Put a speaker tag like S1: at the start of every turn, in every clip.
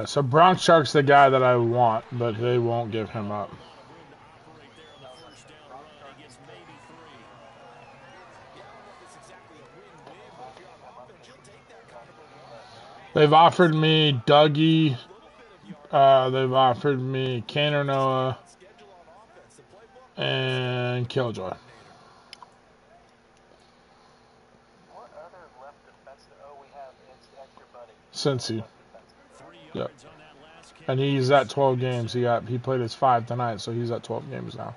S1: So Bronx Shark's the guy that I want, but they won't give him up. They've offered me Dougie. They've offered me Kaner Noah and Killjoy. Cincy. Yep. And he's at 12 games. He played his 5 tonight, so he's at 12 games now.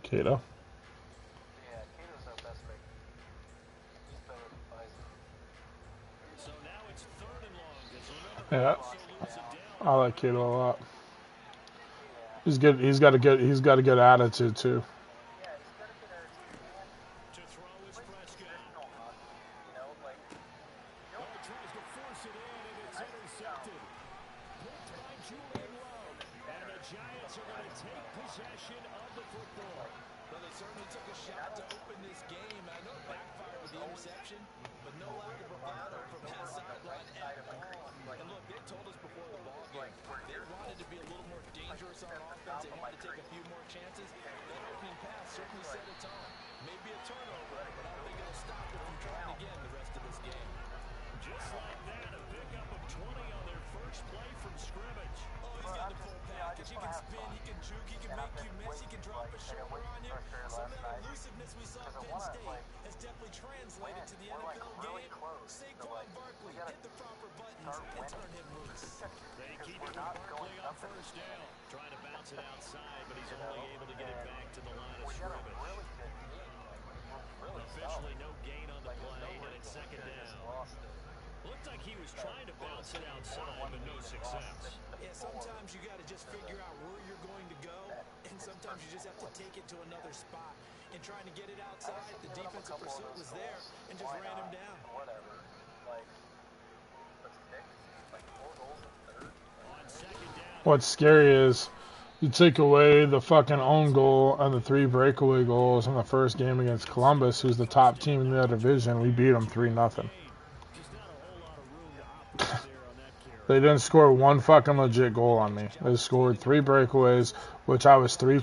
S1: Cato. Yeah, I like Cato a lot. He's good. He's got a good attitude too. What's scary is you take away the fucking own goal and the 3 breakaway goals in the first game against Columbus, who's the top team in that division. We beat them 3-0. They didn't score one fucking legit goal on me. They scored 3 breakaways, which I was 3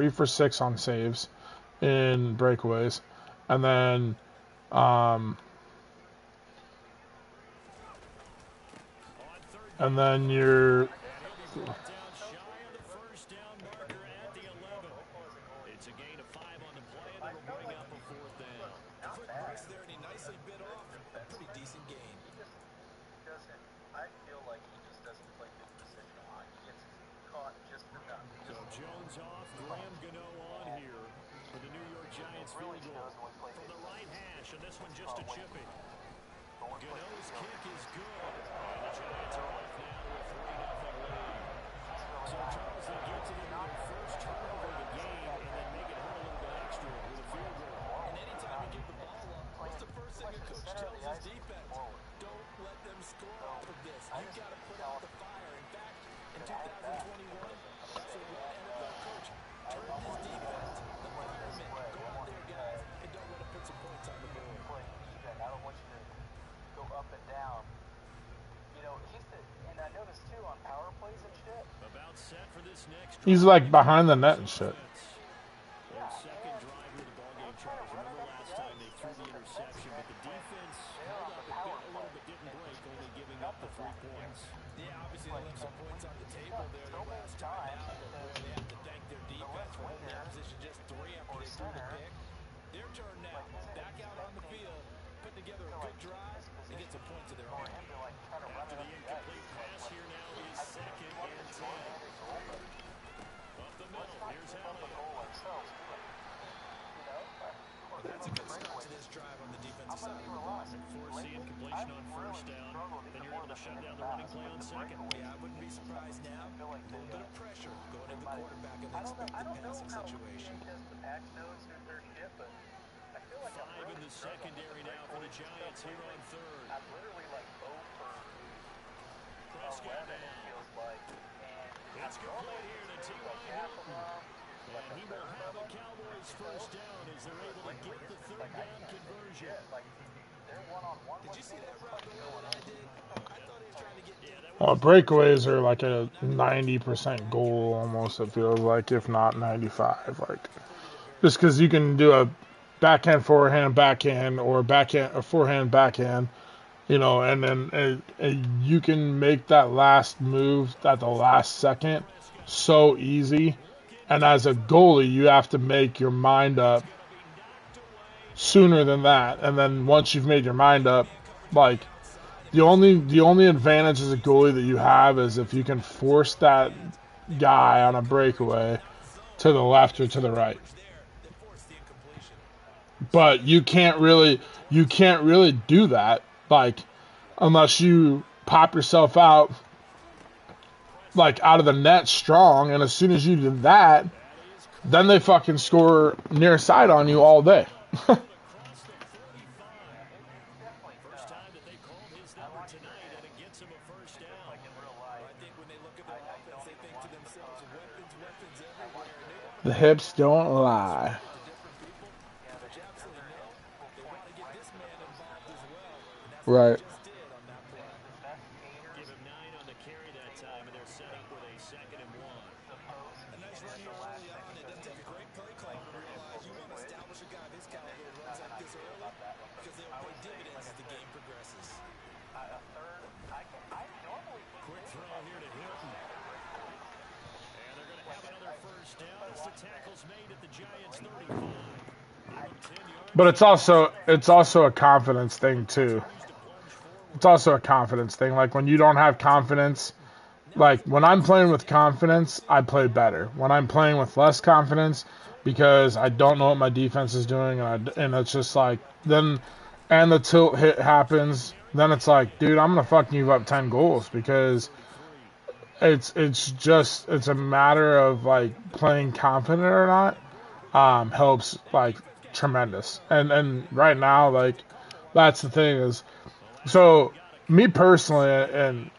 S1: for 6 on saves in breakaways, and then you're. He's like behind the net and shit. Well, breakaways are like a 90% goal almost, it feels like, if not 95. Like, just because you can do a backhand, backhand, or backhand, or forehand, backhand, you know, and then you can make that last move at the last second so easy. And as a goalie, you have to make your mind up sooner than that. And then once you've made your mind up, like, the only advantage as a goalie that you have is if you can force that guy on a breakaway to the left or to the right. But you can't really do that, like, unless you pop yourself out, like, out of the net strong, and as soon as you do that, then they fucking score near side on you all day. The hips don't lie. Right. But it's also a confidence thing too. It's also a confidence thing. Like, when you don't have confidence, like, when I'm playing with confidence, I play better. When I'm playing with less confidence, because I don't know what my defense is doing, and it's just like, then, and the tilt hit happens, then it's like, dude, I'm gonna fucking give up 10 goals, because it's a matter of, like, playing confident or not. Helps, like, tremendous. And right now, like, that's the thing is, so me personally, and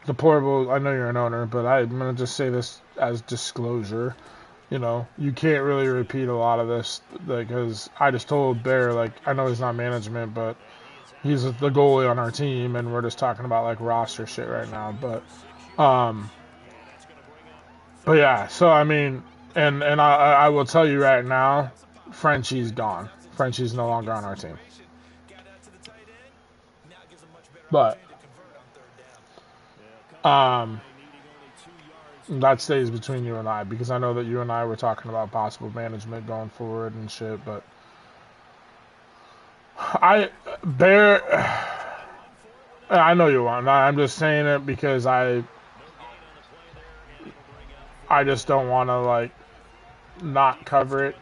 S1: deplorable, I know you're an owner, but I'm going to just say this as disclosure, you know, you can't really repeat a lot of this, because I just told Bear, like, I know he's not management, but he's the goalie on our team, and we're just talking about, like, roster shit right now, but yeah, so, I mean, and I will tell you right now, Frenchie's gone. Frenchie's no longer on our team. But that stays between you and I, because I know that you and I were talking about possible management going forward and shit, but I know you want. I'm just saying it because I just don't want to, like, not cover it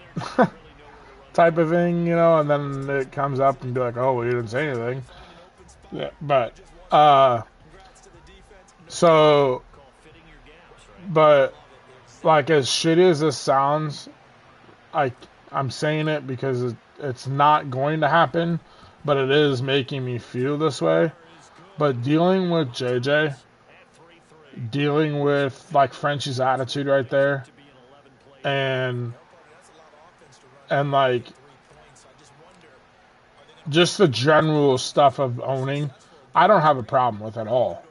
S1: type of thing, you know, and then it comes up and be like, oh, well, you didn't say anything. Yeah, but so, but, like, as shitty as this sounds, I'm saying it because it's not going to happen, but it is making me feel this way. But dealing with JJ, dealing with, like, Frenchie's attitude right there, and like, just the general stuff of owning, I don't have a problem with at all.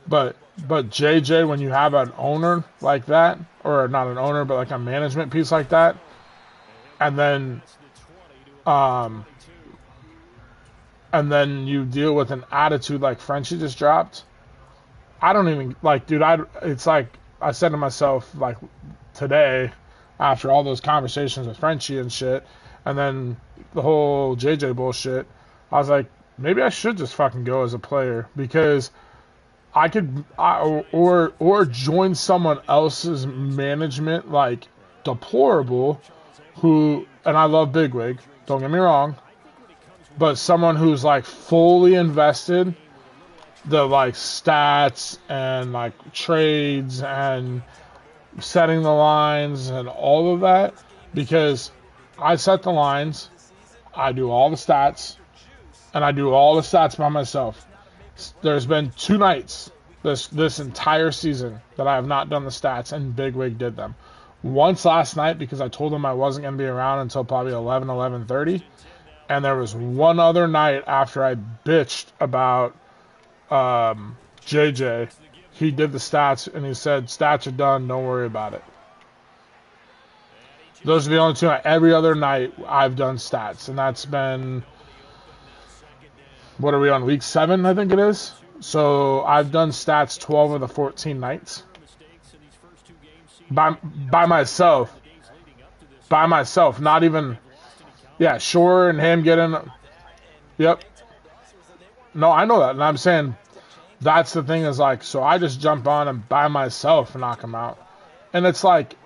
S1: But JJ, when you have an owner like that, or not an owner, but like a management piece like that, and then um, you deal with an attitude like Frenchie just dropped. I don't even like, dude. It's like I said to myself like today, after all those conversations with Frenchie and shit, and then the whole JJ bullshit. I was like, maybe I should just fucking go as a player because or join someone else's management like deplorable, who, and I love Bigwig. Don't get me wrong, but someone who's like fully invested the like stats and like trades and setting the lines and all of that, because I set the lines, I do all the stats, and I do all the stats by myself. There's been 2 nights this entire season that I have not done the stats, and Bigwig did them. Once last night because I told him I wasn't going to be around until probably 11:30, and there was one other night after I bitched about JJ. He did the stats and he said, "Stats are done. Don't worry about it." Those are the only 2 nights. Every other night I've done stats, and that's been, what are we on, week 7, I think it is. So I've done stats 12 of the 14 nights by myself. By myself, not even, yeah, Shore and him getting, yep. No, I know that, and I'm saying that's the thing is like, so I just jump on and by myself knock them out, and it's like,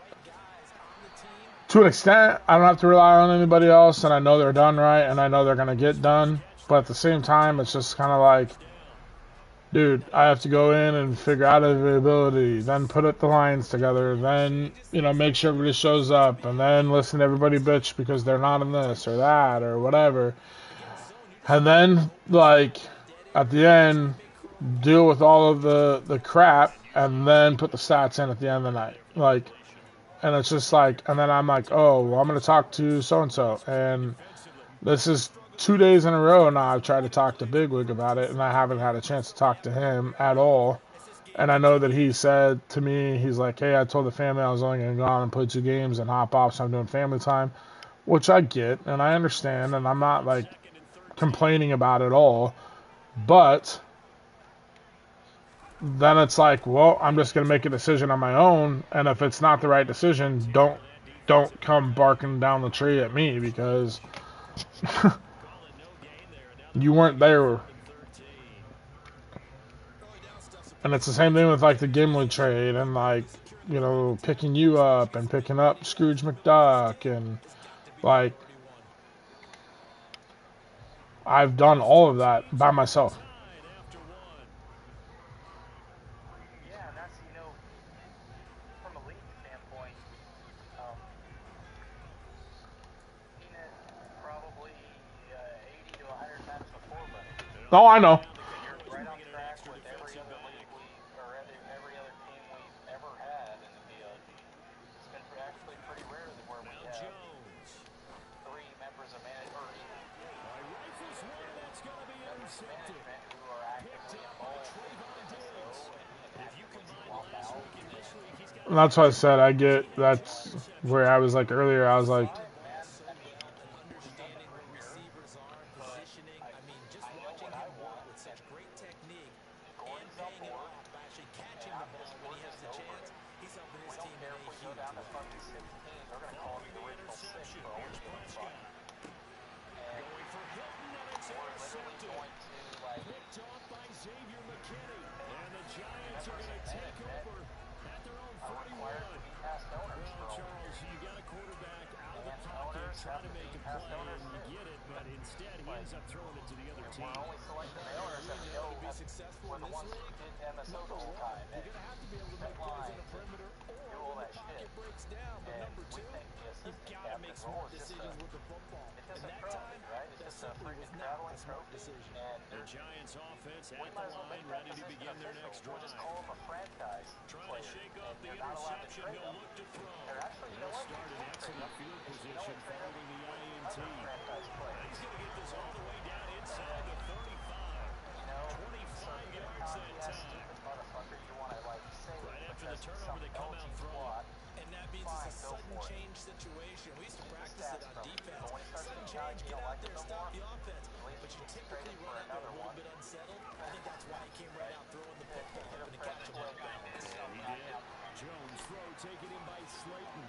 S1: to an extent, I don't have to rely on anybody else, and I know they're done right, and I know they're gonna get done. But at the same time, it's just kind of like, dude, I have to go in and figure out availability, then put the lines together, then, you know, make sure everybody shows up, and then listen to everybody bitch because they're not in this or that or whatever. And then, like, at the end, deal with all of the crap, and then put the stats in at the end of the night. Like, and it's just like, and then I'm like, oh, well, I'm going to talk to so-and-so. And this is 2 days in a row now I've tried to talk to Bigwig about it, and I haven't had a chance to talk to him at all. And I know that he said to me, he's like, hey, I told the family I was only going to go on and play 2 games and hop off, so I'm doing family time, which I get, and I understand, and I'm not, like, complaining about it all. But then it's like, well, I'm just going to make a decision on my own, and if it's not the right decision, don't come barking down the tree at me because you weren't there. And it's the same thing with like the Gimli trade and like, you know, picking you up and picking up Scrooge McDuck, and like, I've done all of that by myself. Oh, I know. And that's what I said. I get, that's where I was like earlier. I was like,
S2: change, get out there, stop the offense. But you typically run out there a little bit unsettled. I think that's why he came right out throwing the football, hoping to catch him off balance.
S3: Yeah, he did. Jones throw taken in by Slayton.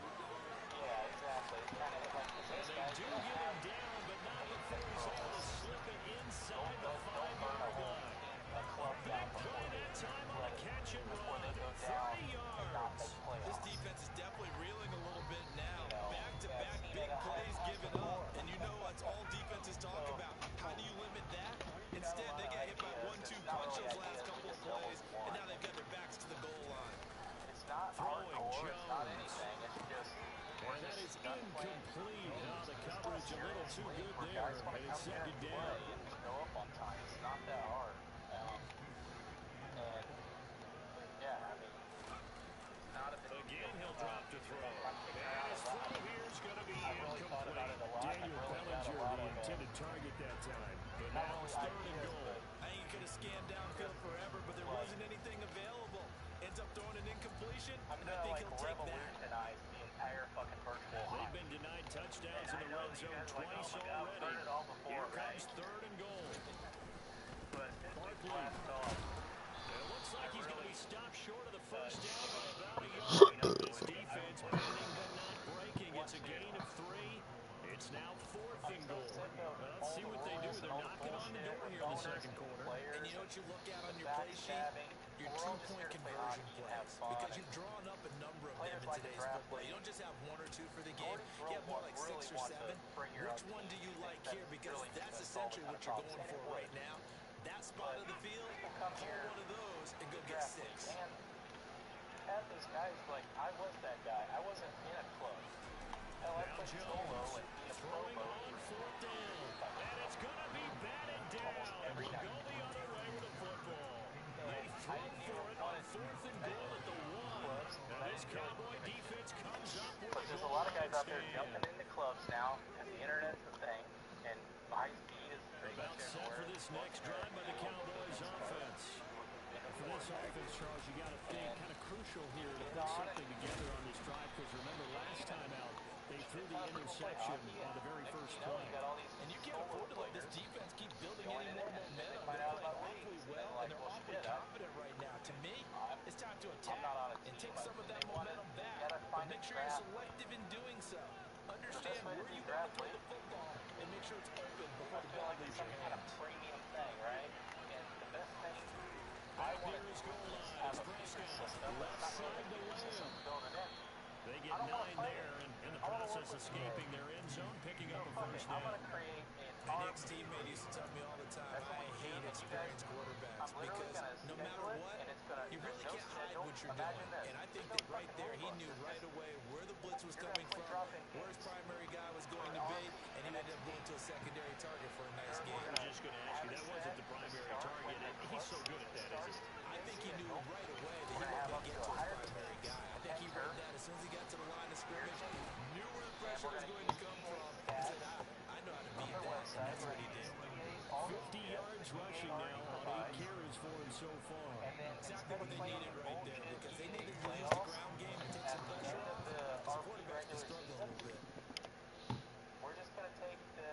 S4: Yeah, exactly. It's kind of like
S3: And they do get him down, but not before he's able to slip it inside the 5-yard line. A big play that time on a catch and run. 30 yards.
S2: This defense is definitely reeling a little bit now. Back-to-back big plays given up. And you know that's all defenses talk about. How do you limit that? Instead, they get hit by 1-2 punch those last couple of plays, and now they've got their backs to the goal line.
S4: It's not hardcore, it's not anything, it's just...
S3: And that is incomplete. The coverage a little too good there, and it's second down.
S4: Go up on time. It's not that hard. And, yeah, I mean, it's not a big
S3: Again, he'll drop to throw. And his throw here is going to be incomplete. Daniel Bellinger, the intended target that time. But now it's third and goal.
S2: I think he could have scanned downfield forever, but there wasn't anything available. Ends up throwing an incompletion, and I think he'll take that.
S4: The entire fucking virtual.
S3: They've been denied touchdowns in the red zone twice already. Here comes third and goal. Barkley. It looks like he's going to be stopped short of the first down by about a yard. This defense bending but not breaking. It's a gain of 3. It's now fourth and goal. Let's see what they do. They're knocking on the door here in the second quarter.
S2: And you know what you look at on your play sheet? Your 2-point conversion plays. Because you've drawn up a number of them in today's football. You don't just have 1 or 2 for the game. You have more like 6 or 7. Which one do you like here? Because that's essentially what you're going for right now. That spot of the field, call one of those and go get 6.
S4: And had those guys, like, I was that guy. I wasn't in a club. Hell, I played solo and in a pro
S3: Throwing on fourth down. And it's going to be batted down. We'll go the other way with the football. They throw for it on fourth and goal at the 1. Now this Cowboy defense comes up with
S4: But there's a lot of guys out there jumping into clubs now because the internet's the thing. And high speed is pretty
S3: about
S4: much
S3: set for this next drive by the Cowboys offense. For this offense, Charles, you got to think kind of crucial here to put something together on this drive because remember last time out they threw the interception on the very first play.
S2: And you can't afford to let this defense keep building any more momentum. They're playing awfully well and they're awfully confident right now. To me, it's time to attack and take some of that momentum back. But make sure you're selective in doing so. Understand where you want to throw the football and make sure it's open before the ball leaves your
S4: kind of
S2: hands.
S4: premium thing, right? And the best thing I want to do is have a system that's not really a good system building in.
S3: They get 9 there, and in the process escaping their end zone, picking up a first
S4: I'm
S3: down.
S4: going to create
S2: My next teammate used to tell me all the time, I hate experienced quarterbacks because no matter what, you really can't hide what you're doing. And I think that right there, he knew right away where the blitz was coming from, where his primary guy was going to be, and he ended up going to a secondary target for a nice game.
S3: I was just going to ask you, that wasn't the primary target, and he's so good at that, isn't he?
S2: I think he knew right away that he wasn't going to get to his primary guy. I think he read that as soon as he got to the line of scrimmage, knew where the pressure was going to come from, and said, I know how to beat that, and that's what he did.
S3: 50 yards rushing now on 8 carries for him so far.
S2: Exactly what they needed right there, because they needed to use the ground game and take some pressure off. The quarterback can struggle a little bit.
S4: We're just going to take the,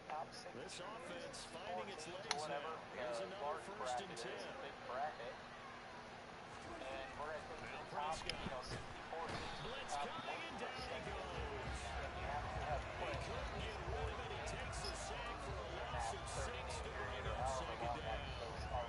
S4: top 6.
S3: This offense finding its legs now. Here's another first and 10.
S4: Big bracket. And we're going to take the top, 64.
S3: Blitz coming and down he goes. He couldn't get rid of it. He takes the sack for a loss of 6 to bring up second down. Well,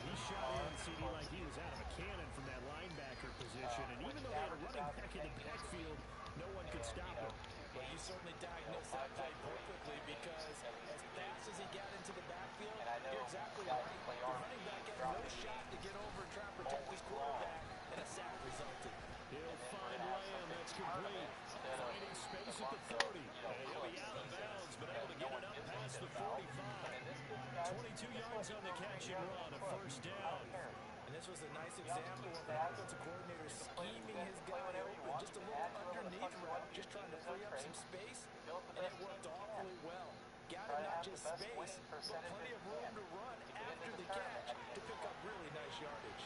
S3: he shot in, CD, like he was out of a cannon from that linebacker position. And even though they had a running back in the backfield, no one could stop him.
S2: But you certainly diagnosed that play perfectly because as fast as he got into the backfield, you're exactly right. The running back had no shot to get over and try to protect his quarterback, and a sack resulted.
S3: He'll find Lamb. That's complete. Finding space at the 30. And he'll be out of bounds, but able to get it up past the 45. 22 yards on the catch and run, a first down.
S2: And this was a nice example of an offensive coordinator scheming his guy open, just a little underneath route, just trying to free up some space, and it worked awfully well. Got him not just space, but plenty of room to run after the catch to pick up really nice yardage.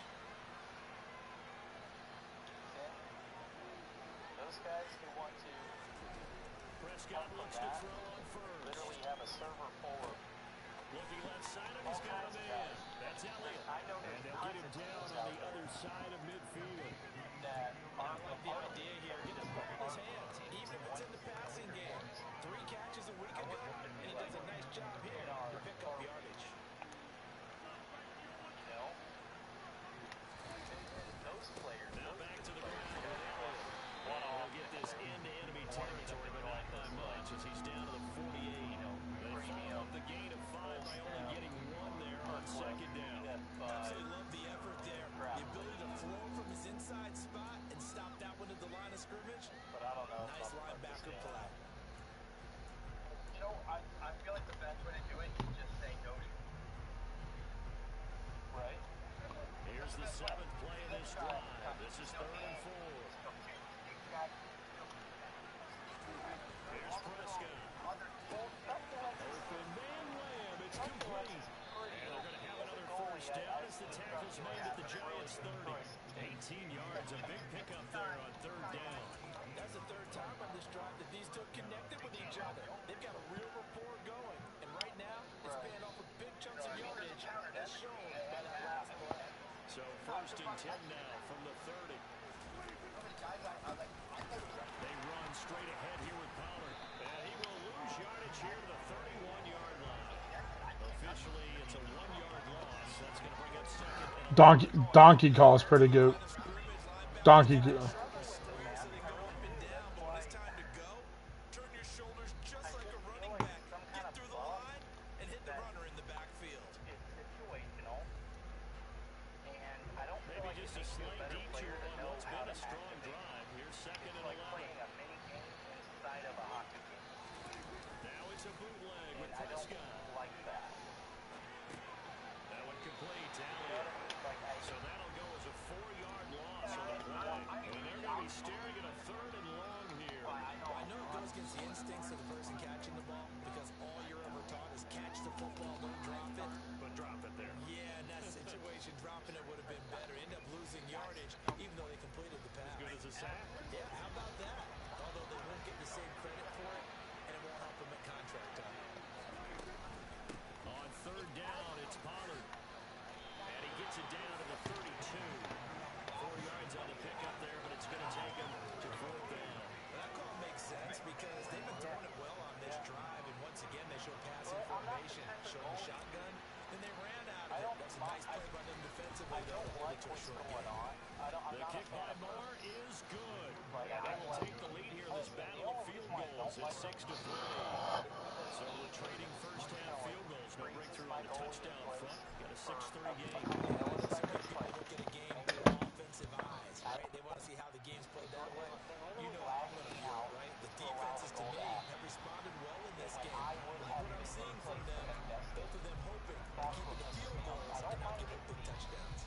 S4: Those guys who want to
S3: Prescott looks to throw on first.
S4: Literally have a server full of
S3: Looking left side, and he's got a man. That's Elliott. And they'll get him down on the other side of midfield.
S4: that
S2: I like the idea here. Get the ball in his hands, even if it's in the passing game. 3 catches a week ago, and he does a nice job here to pick up yardage.
S4: those players.
S3: Now back to the ground with Elliott. And he'll get this into enemy territory, but not by much as he's down to the 48. They follow up the gain of 5 by only getting 1 there on second down.
S2: Absolutely love the effort there. The ability to throw from his inside spot and stop that one at the line of scrimmage.
S4: But I don't know.
S2: Nice linebacker play.
S4: I feel like the best way to do it is just say no shoot. Right?
S3: Here's the 7th play of this drive. This is 3rd and 4. Here's Prescott. Open man Lamb. It's complete. And they're going to have another first down as the tackle's made at the Giants' 30. 18 yards, a big pickup there on 3rd down.
S2: That's the 3rd time on this drive that these two connected with each other. They've got a real rapport going. And right now, it's paying off with big chunks of yardage, as shown by that last play.
S3: So 1st and 10 now from the 30. They run straight ahead here with Pollard. And he will lose yardage here to the 31-yard line. Officially, it's a 1-yard loss. That's going to bring up 2nd and
S1: Donkey call is pretty good. Donkey.
S3: staring at a 3rd and long here.
S2: I know it goes against the instincts of the person catching the ball because all you're ever taught is catch the football, don't drop it.
S3: But drop it there.
S2: Yeah, in that situation, dropping it would have been better. End up losing yardage, even though they completed the pass.
S3: As good as a sack.
S2: Yeah, how about that? Although they won't get the same credit for it, and it won't help them at contract time.
S3: On 3rd down, it's Pollard. And he gets it down to the 32. 4 yards on the pickup there, but it's going to take him to 4th down.
S2: Well, that call makes sense because they've been throwing it well on this drive, and once again they show passing formation, showing shotgun, and they ran out of it. That's a nice play by them defensively, though, to hold it to a short game.
S3: The kick by Moore is good. And they will take the lead here in this battle of field goals at 6-3. So we're trading first-half field goals. No breakthrough on the touchdown front. Got a 6-3 game.
S2: Some people look at a game through offensive eyes, right? They want to see how the game's played that way. You know how I'm going to feel, right? The defenses, to me, have responded well in this game. Like what I'm seeing from them, both of them hoping to keep it to field goals and not give up big touchdowns.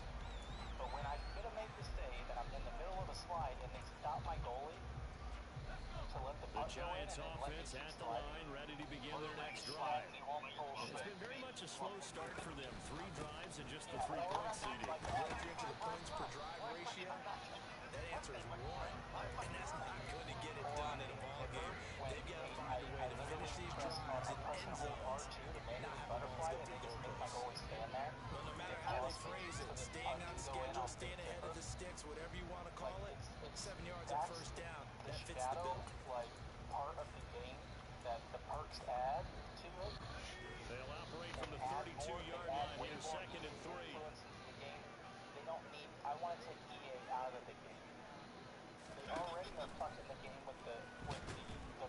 S4: But when I could have made the save and I'm in the middle of a slide and they stop my goalie to let the punt go in
S3: Giants
S4: and then let me
S3: offense
S4: keep
S3: at the
S4: sliding.
S3: line, ready to begin their next drive. It's been very much a slow start for them. 3 drives and just the 3-point seeding.
S2: If you're into the points per drive ratio, that answer is 1. And that's not going to get it done in a ball game. They've got to find a way to finish these drives in end zones, not have the balls go through goalposts. Well, no matter how they phrase it, staying on schedule, staying ahead of the sticks, whatever you want to call it, 7 yards and first down, that fits the bill.
S4: Like part of the game that the perks add to it.
S3: They'll operate from the 32-yard line here, 2nd and 3.
S4: The game, they don't need. I want to take EA out of the game. They already are fucking the game with the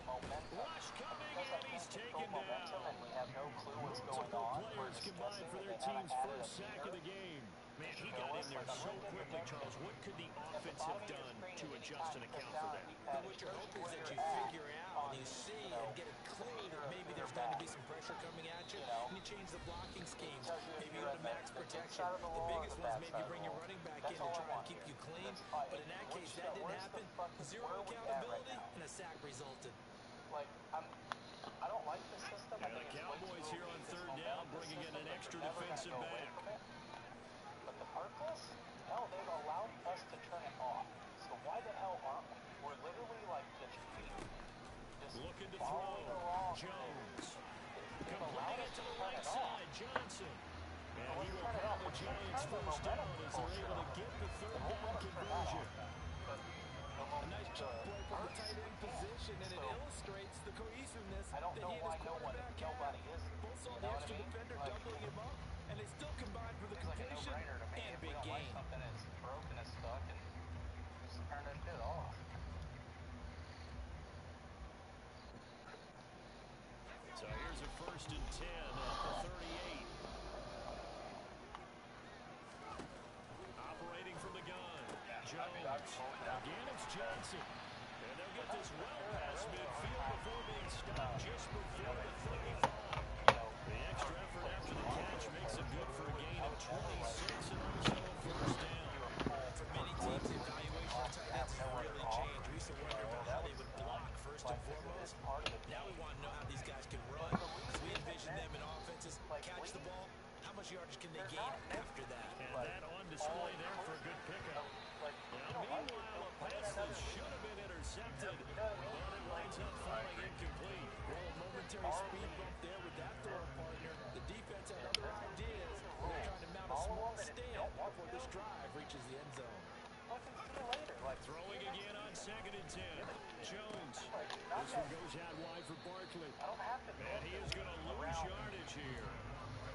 S4: momentum.
S3: Rush coming, and he's taken
S4: Momentum,
S3: down.
S4: and we have no clue what's going
S3: Multiple
S4: on.
S3: players combined for their team's first sack of the game. Man, he got in there so quickly, Charles. What could the offense have done to adjust and account for that?
S2: But what you're hoping is that you figure out, you see, and get it clean, or maybe there's going to be some pressure coming at you, and you change the blocking schemes. Maybe you go to max protection. The biggest ones, maybe you bring your running back in to try and keep you clean. But in that case, that didn't happen. 0 accountability, and a sack resulted.
S4: Like, I don't like the system.
S3: And the Cowboys here on 3rd down, bringing in an extra defensive back.
S4: But the purpose? Hell, they've allowed us to turn it off. So why the hell aren't we? We're literally like just just
S3: Looking to
S4: following
S3: throw.
S4: along.
S3: Jones.
S4: They've
S3: Completing
S4: allowed
S3: it
S4: us
S3: to
S4: to
S3: the
S4: turn
S3: right
S4: it off.
S3: side. Johnson. And he
S4: Let's
S3: will
S4: turn it
S3: call
S4: off.
S3: the
S4: We can't
S3: Giants
S4: turn the
S3: first
S4: momentum
S3: down as they're
S4: bullshit
S3: able to
S4: off.
S3: get the
S4: The
S3: third
S4: won't
S3: down
S4: let us turn that
S3: conversion.
S4: off. But
S2: A nice chop play from the tight end position, and it
S4: So,
S2: illustrates the cohesiveness
S4: I don't
S2: that
S4: know
S2: he and
S4: why
S2: his quarterback
S4: nobody
S2: have.
S4: is.
S2: Both saw
S4: You
S2: the
S4: know what I
S2: extra
S4: mean?
S2: defender
S4: Like,
S2: doubling him up, and they still combined for the
S4: seems like a
S2: completion
S4: no-brainer to me.
S2: and
S4: If we
S2: big
S4: don't like
S2: gain.
S4: something that's broken and stuck, and just turn that shit off.
S3: So here's a 1st and 10 at the 38. Operating from the gun. Jones. Again, it's Johnson. And they'll get this well past midfield before being stopped just before the 35. The extra effort after the catch makes it good for a gain of 26 and also a first down.
S2: For many teams, the evaluation of tight ends has really changed. We used to wonder about how they would block first and foremost. Now we want to know how these guys can run, because we envision them in offenses catch the ball. How much yardage can they gain after that?
S3: And that on display there for a good pickup. Now, meanwhile, a pass that should have been intercepted, but it winds up falling incomplete.
S2: Well, a momentary speed bump there with that throwing partner. The defense had other ideas. They're trying to mount a small stand before this drive reaches the end zone.
S3: Throwing again on 2nd and 10. Jones. This one goes out wide for Barkley. And he is going to lose yardage here.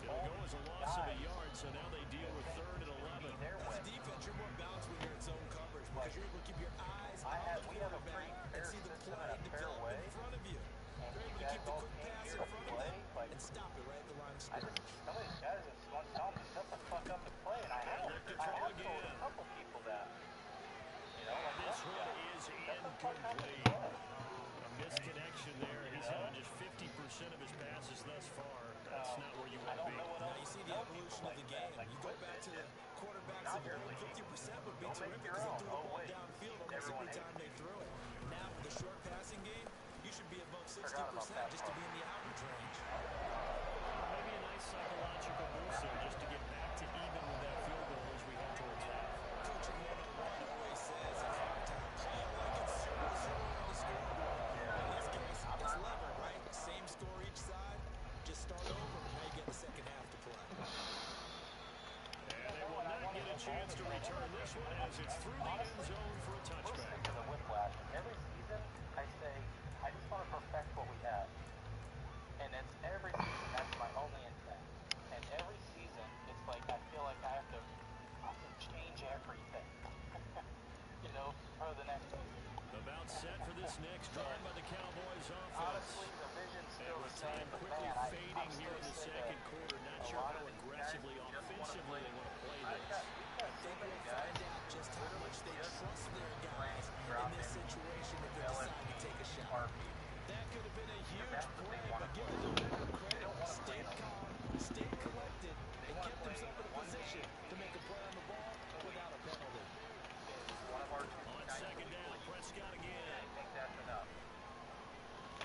S3: It'll go as a loss of a yard, so now they deal with 3rd and 11.
S2: As a defense, you're more balanced when you're in zone coverage because you're able to keep your eyes on the quarterback and see the play develop in front of you. You're able to keep the quick pass in front of you and stop it right at the line of scrimmage.
S4: Some of these guys just want to tell me shut the fuck up and play, and I have told a couple people that. You know, like
S3: This one is incomplete. A misconnection there. He's had just 50% of his passes thus far. That's not where you want to be.
S2: Now you see the evolution of the game. You go back to the quarterbacks of old, 50% would be terrific because they threw the ball downfield almost every time they threw it. Now with the short passing game, you should be above 60% just to be in the average range.
S3: Maybe a nice psychological boost there just to get back to even with that field goal as we head towards half.
S2: Coaching 101 always says it's hard to play like it's 0-0 on the scoreboard. In this case, it's level, right? Same score each side. Just start over. Now you get the second half to play.
S3: And they will not get a chance to return this one as it's through the end zone for a touchback.
S4: Every season, I say, I just want to perfect what we have. And it's every season, that's my only intent. And every season, it's like, I feel like I have to change everything. You know, for the next season.
S3: About set for this next drive by the Cowboys offense.
S4: Honestly, the vision's
S3: And
S4: still the
S3: with
S4: same,
S3: time
S4: but
S3: quickly
S4: man,
S3: fading here in the second quarter, not sure how aggressively, offensively they want to play this.
S2: I think we'll find out just how much they trust their guys in this situation if they decide to take a shot. That could have been a huge play, but give the defender credit. Stayed calm, stayed collected, and kept himself in a position to make a play on the ball without a penalty.
S3: On 2nd down, Prescott again.
S4: I think that's enough.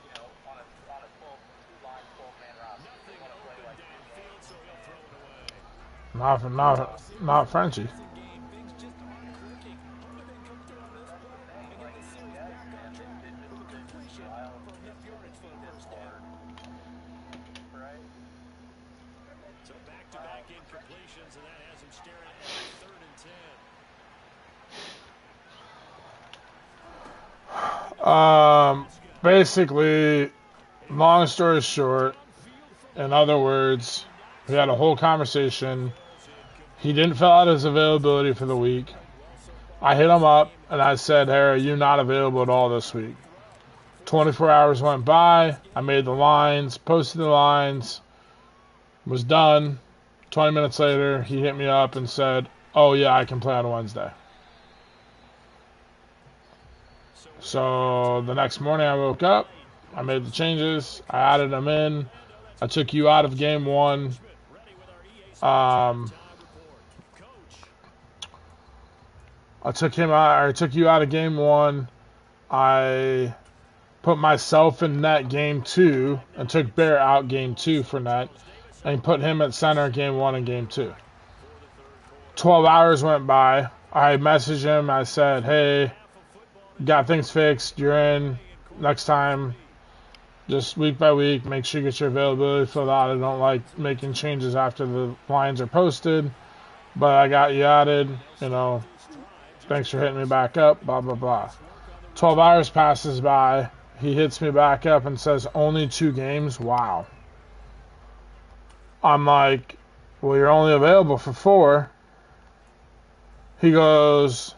S4: You know, on a 2-line, 12-man roster.
S3: Nothing open downfield, so he'll throw it away.
S1: Not Frenchie.
S2: Things just aren't clicking. Who then come through on this play and get the series back on track with a completion for enough yardage for a first down.
S4: Right?
S3: So back-to-back incompletions, and that has him staring at 3rd and 10.
S1: Basically, long story short, in other words, we had a whole conversation. He didn't fill out his availability for the week. I hit him up and I said, hey, are you not available at all this week? 24 hours went by. I made the lines, posted the lines, was done. 20 minutes later, he hit me up and said, oh yeah, I can play on Wednesday. So the next morning I woke up, I made the changes, I added him in, I took you out of game 1. I took you out of game 1. I put myself in net game 2 and took Bear out game 2 for net and put him at center game 1 and game 2. 12 hours went by. I messaged him. I said, hey, got things fixed. You're in next time. Just week by week, make sure you get your availability filled out. I don't like making changes after the lines are posted, but I got you added. You know, thanks for hitting me back up, blah, blah, blah. 12 hours passes by. He hits me back up and says, only 2 games? Wow. I'm like, well, you're only available for 4. He goes,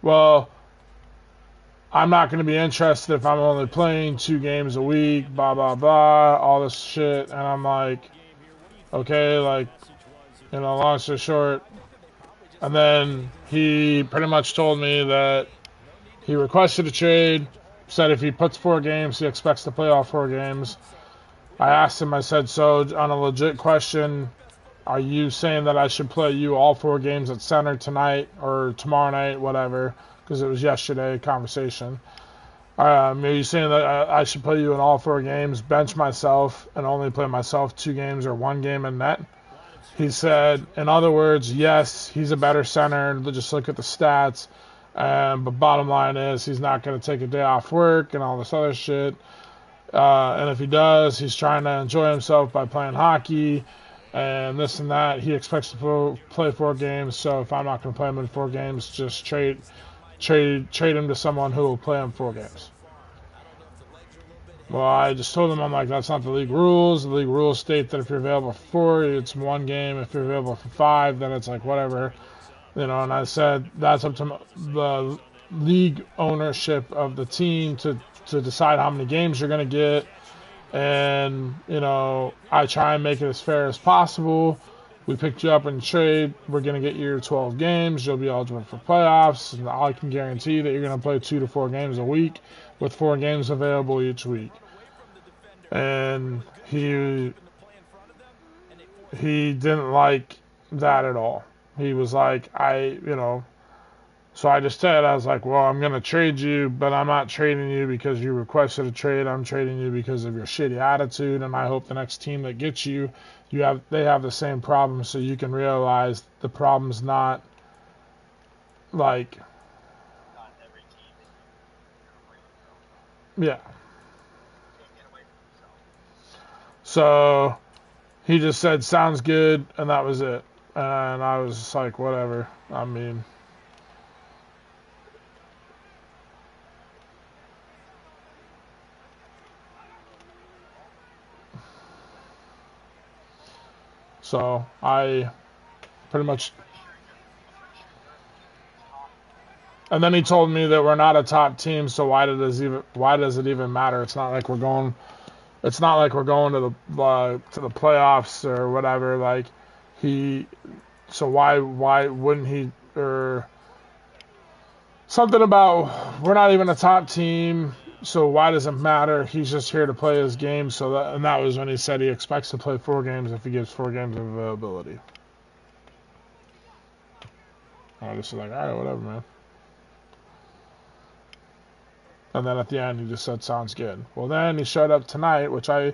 S1: well, I'm not going to be interested if I'm only playing 2 games a week, blah, blah, blah, all this shit. And I'm like, okay, like, you know, long story short. And then he pretty much told me that he requested a trade, said if he puts 4 games, he expects to play all 4 games. I asked him, I said, so on a legit question, are you saying that I should play you all 4 games at center tonight or tomorrow night, whatever, because it was yesterday conversation. Are you saying that I should play you in all 4 games, bench myself, and only play myself 2 games or 1 game in net? He said, in other words, yes, he's a better center. Just look at the stats. But bottom line is he's not going to take a day off work and all this other shit. And if he does, he's trying to enjoy himself by playing hockey and this and that. He expects to play 4 games. So if I'm not going to play him in 4 games, just trade him to someone who will play him 4 games. Well, I just told him, I'm like, that's not the league rules. The league rules state that if you're available for 4, it's 1 game. If you're available for 5, then it's like whatever. You know, and I said that's up to the league ownership of the team to decide how many games you're going to get. And, you know, I try and make it as fair as possible. We picked you up in trade. We're going to get you your 12 games. You'll be eligible for playoffs. And I can guarantee that you're going to play 2 to 4 games a week with 4 games available each week. And he didn't like that at all. He was like, so I just said, I was like, well, I'm going to trade you, but I'm not trading you because you requested a trade. I'm trading you because of your shitty attitude, and I hope the next team that gets you, they have the same problem, so you can realize the problem's not like, yeah. So he just said, sounds good, and that was it. And I was just like, whatever. I mean, so I pretty much. And then he told me that we're not a top team, so why does it even matter? It's not like we're going to the playoffs or whatever. Like so why wouldn't he, or something about we're not even a top team, so why does it matter? He's just here to play his game. And that was when he said he expects to play 4 games if he gives 4 games of availability. I was just like, all right, whatever, man. And then at the end, he just said, sounds good. Well, then he showed up tonight, which I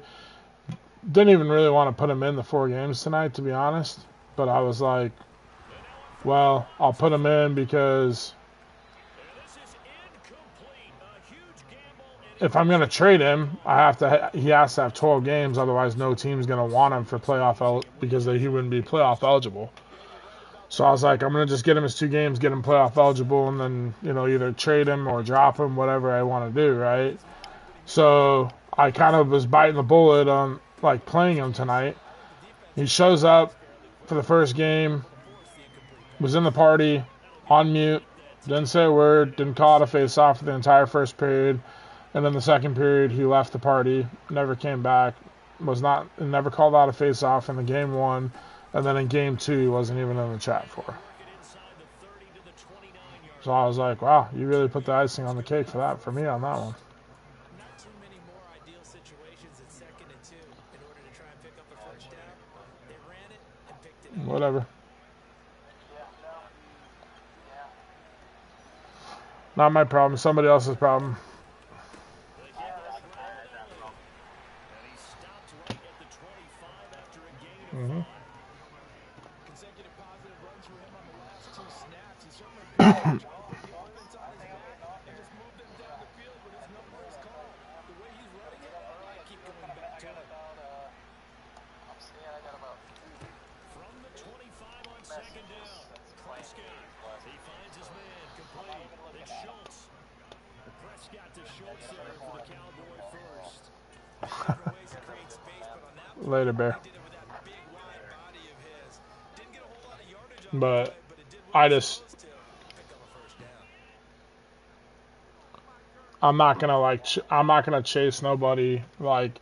S1: didn't even really want to put him in the 4 games tonight, to be honest. But I was like, well, I'll put him in because if I'm going to trade him, he has to have 12 games. Otherwise, no team's going to want him for because he wouldn't be playoff eligible. So I was like, I'm going to just get him his 2 games, get him playoff eligible, and then, you know, either trade him or drop him, whatever I want to do, right? So I kind of was biting the bullet on, like, playing him tonight. He shows up for the first game, was in the party, on mute, didn't say a word, didn't call it a face-off for the entire first period. And then the second period, he left the party, never came back, never called out a face-off in the game 1. And then in game 2, he wasn't even in the chat for. So I was like, wow, you really put the icing on the cake for me on that one.
S2: Not too many more ideal situations at 2nd and 2 in order to try and pick up a first down. They ran it and picked it up.
S1: Whatever. Not my problem, somebody else's problem. Mm-hmm.
S4: message that's playing games last
S3: He
S4: week,
S3: finds his
S4: so
S3: man
S4: I'm not
S3: complete.
S4: even looking
S3: It's
S4: at him.
S3: Schultz. Prescott to Schultz
S4: Get
S3: there
S4: another
S3: for the
S4: point.
S3: Cowboy first.
S2: Different ways to
S4: Here's
S2: create
S4: a good one,
S2: space,
S4: man.
S2: but on that
S1: Later,
S2: play,
S1: Bear.
S2: he did it with that big, wide body of his. Didn't get a whole lot of yardage on the
S1: But
S2: play, but it did what
S1: I
S2: it was
S1: just,
S2: supposed to. Pick up a first down.
S1: I'm not gonna like, I'm not gonna chase nobody. Like,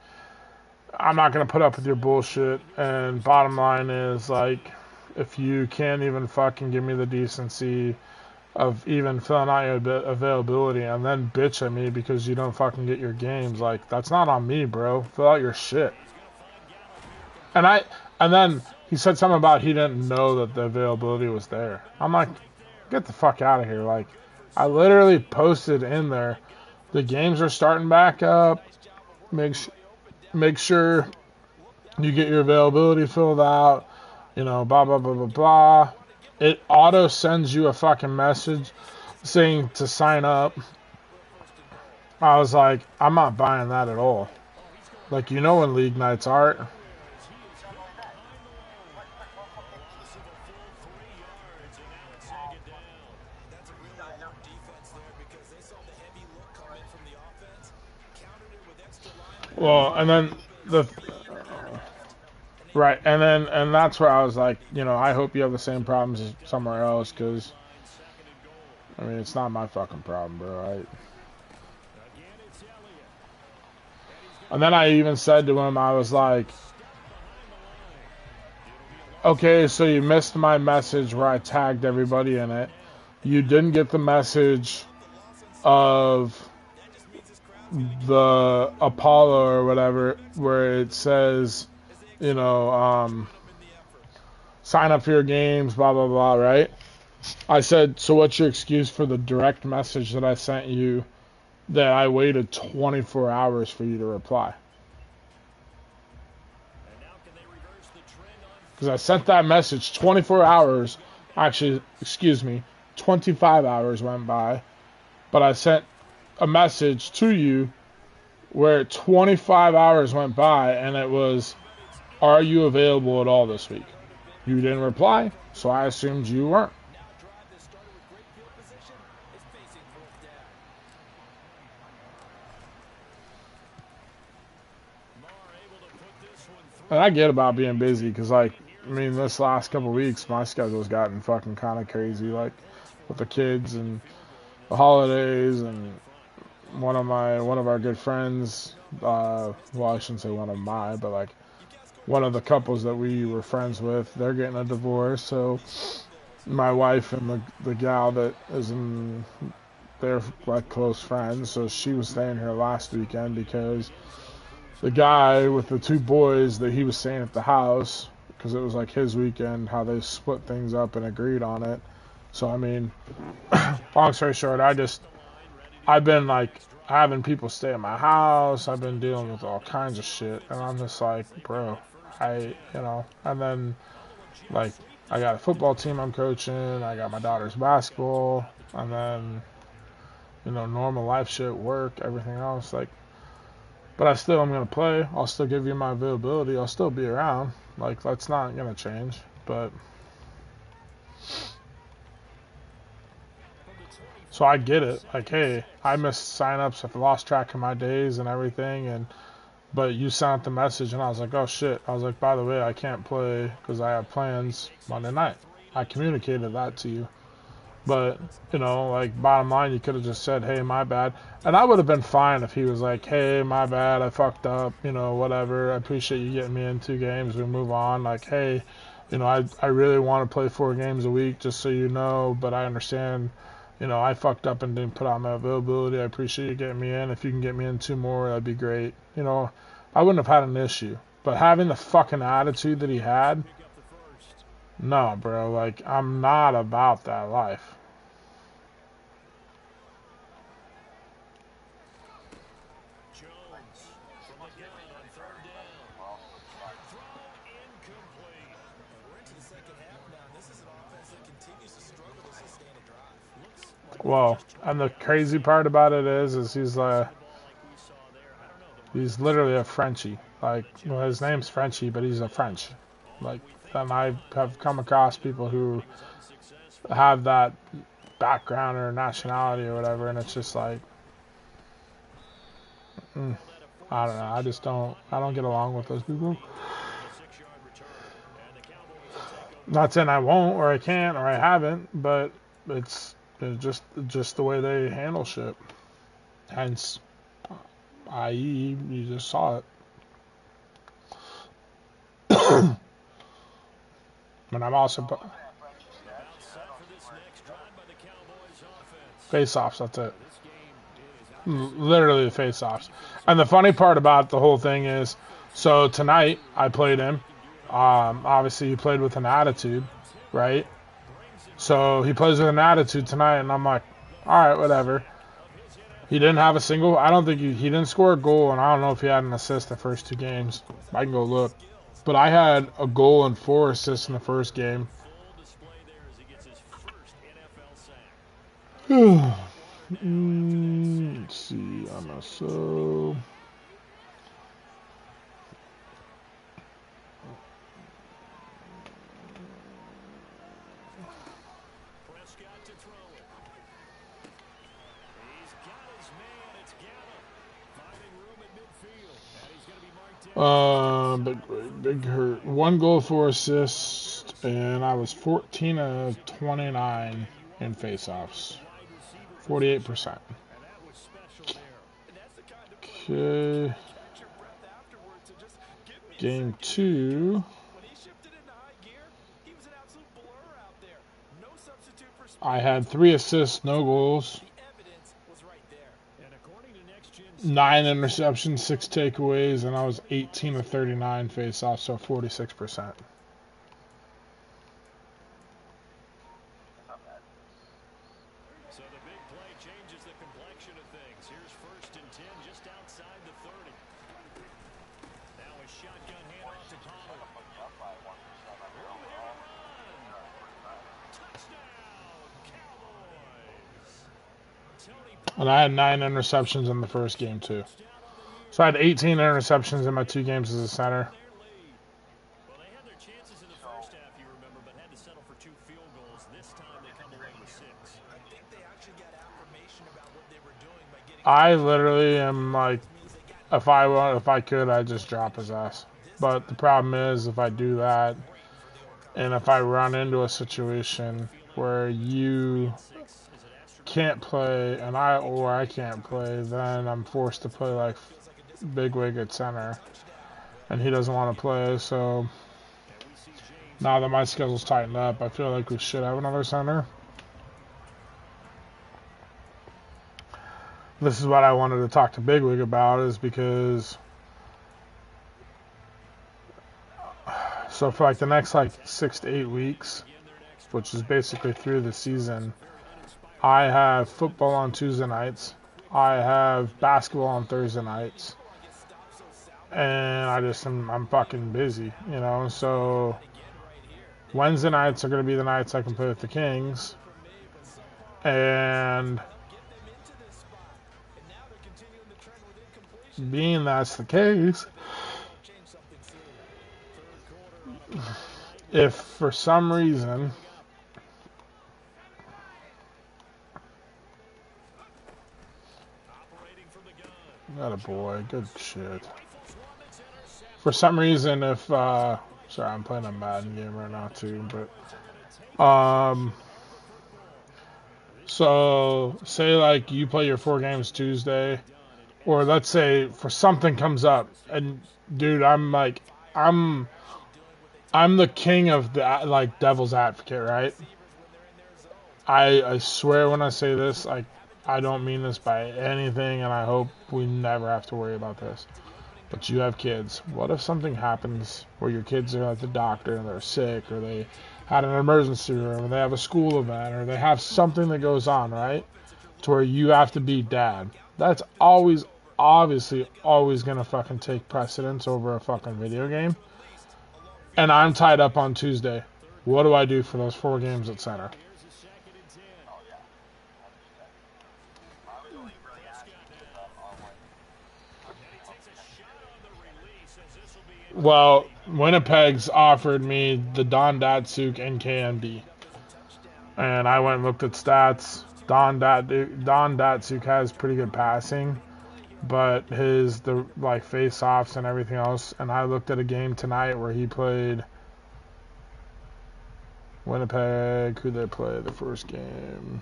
S1: I'm not gonna put up with your bullshit. And bottom line is, like, if you can't even fucking give me the decency of even filling out your availability and then bitch at me because you don't fucking get your games, like, that's not on me, bro. Fill out your shit. And and then he said something about he didn't know that the availability was there. I'm like, get the fuck out of here. Like, I literally posted in there, the games are starting back up. Make sure you get your availability filled out. You know, blah, blah, blah, blah, blah. It auto sends you a fucking message saying to sign up. I was like, I'm not buying that at all. Like, you know when league nights are.
S3: Loss of a full 3 yards, and now it's second down.
S2: That's a really alert defense there because they saw the heavy look come in from the offense, countered it with extra linebackers,
S1: Well, and then the
S2: speed and lift.
S1: right, and that's where I was like, you know, I hope you have the same problems as somewhere else, because I mean, it's not my fucking problem, bro.
S3: Again, it's Elliott.
S1: And then I even said to him, I was like, okay, so you missed my message where I tagged everybody in it. You didn't get the message of the Apollo or whatever, where it says, you know, sign up for your games, blah, blah, blah, right? I said, so what's your excuse for the direct message that I sent you that I waited 24 hours for you to reply? Because I sent that message 24 hours, actually, excuse me, 25 hours went by, but I sent a message to you where 25 hours went by and it was, are you available at all this week? You didn't reply, so I assumed you weren't.
S2: Now a drive that started with great field position is facing fourth down.
S1: And I get about being busy because, like, I mean, this last couple of weeks, my schedule's gotten fucking kind of crazy, like, with the kids and the holidays, and one of our good friends, well, I shouldn't say one of my, but, like, one of the couples that we were friends with, they're getting a divorce, so my wife and the gal that is in, they're, like, close friends, so she was staying here last weekend because the guy with the two boys that he was staying at the house, because it was like his weekend, how they split things up and agreed on it. So, I mean, long story short, I've been like having people stay at my house. I've been dealing with all kinds of shit. And I'm just like, bro, you know, and then like I got a football team I'm coaching. I got my daughter's basketball, and then, you know, normal life shit, work, everything else. Like, but I still am going to play. I'll still give you my availability. I'll still be around. Like, that's not going to change. But so I get it. Like, hey, I missed signups. I've lost track of my days and everything. But you sent out the message, and I was like, oh, shit. I was like, by the way, I can't play because I have plans Monday night. I communicated that to you. But, you know, like, bottom line, you could have just said, hey, my bad. And I would have been fine if he was like, hey, my bad, I fucked up, you know, whatever. I appreciate you getting me in 2 games. We move on. Like, hey, you know, I really want to play 4 games a week, just so you know. But I understand, you know, I fucked up and didn't put out my availability. I appreciate you getting me in. If you can get me in 2 more, that'd be great. You know, I wouldn't have had an issue. But having the fucking attitude that he had, no, bro. Like, I'm not about that life. Well, and the crazy part about it is he's literally a Frenchie. Like, well, his name's Frenchie, but he's a French. Like, and I have come across people who have that background or nationality or whatever, and it's just like, I don't know. I don't get along with those people. Not saying I won't or I can't or I haven't, but it's just the way they handle shit. Hence, i.e., you just saw it. And I'm also face-offs. That's it. Literally the face-offs. And the funny part about the whole thing is, so tonight I played him. Obviously, he played with an attitude, right? So he plays with an attitude tonight, and I'm like, all right, whatever. He didn't have a single. I don't think he didn't score a goal, and I don't know if he had an assist the first 2 games. I can go look. But I had a goal and 4 assists in the first game. Let's see, MSO. Big hurt. 1 goal, 4 assists, and I was 14 of 29 in faceoffs. 48%. Okay. Game 2. I had 3 assists, no goals. 9 interceptions, 6 takeaways, and I was 18 of 39 face-offs, so 46%.
S3: So the big play changes the complexion of things. Here's 1st and 10 just outside the 30. Now a shotgun handoff to Pollard.
S1: And I had 9 interceptions in the first game, too. So I had 18 interceptions in my 2 games as a center.
S3: Well, they had their chances in the first half, you remember, but had to settle for 2 field goals. This time they come away with 6. I think they actually got affirmation about what they were doing by getting.
S1: I literally am like, if I could, I'd just drop his ass. But the problem is, if I do that, and if I run into a situation where you can't play and I can't play, then I'm forced to play like bigwig at center, and he doesn't want to play. So now that my schedule's tightened up, I feel like we should have another center. This is what I wanted to talk to bigwig about, is because so for like the next like 6 to 8 weeks, which is basically through the season, I have football on Tuesday nights, I have basketball on Thursday nights, and I'm fucking busy, you know. So Wednesday nights are going to be the nights I can play with the Kings, and being that's the case, if for some reason That a boy. Good shit. For some reason, if sorry, I'm playing a Madden game right now too, but so say like you play your 4 games Tuesday, or let's say for something comes up, and dude, I'm the king of the like devil's advocate, right? I swear when I say this, like, I don't mean this by anything, and I hope we never have to worry about this. But you have kids. What if something happens where your kids are at the doctor and they're sick, or they had an emergency room, or they have a school event, or they have something that goes on, right? To where you have to be dad. That's obviously always going to fucking take precedence over a fucking video game. And I'm tied up on Tuesday. What do I do for those 4 games at center? Well, Winnipeg's offered me the Don Datsuk and KMD. And I went and looked at stats. Don Datsuk has pretty good passing, but the face-offs and everything else. And I looked at a game tonight where he played Winnipeg. Who they play the first game?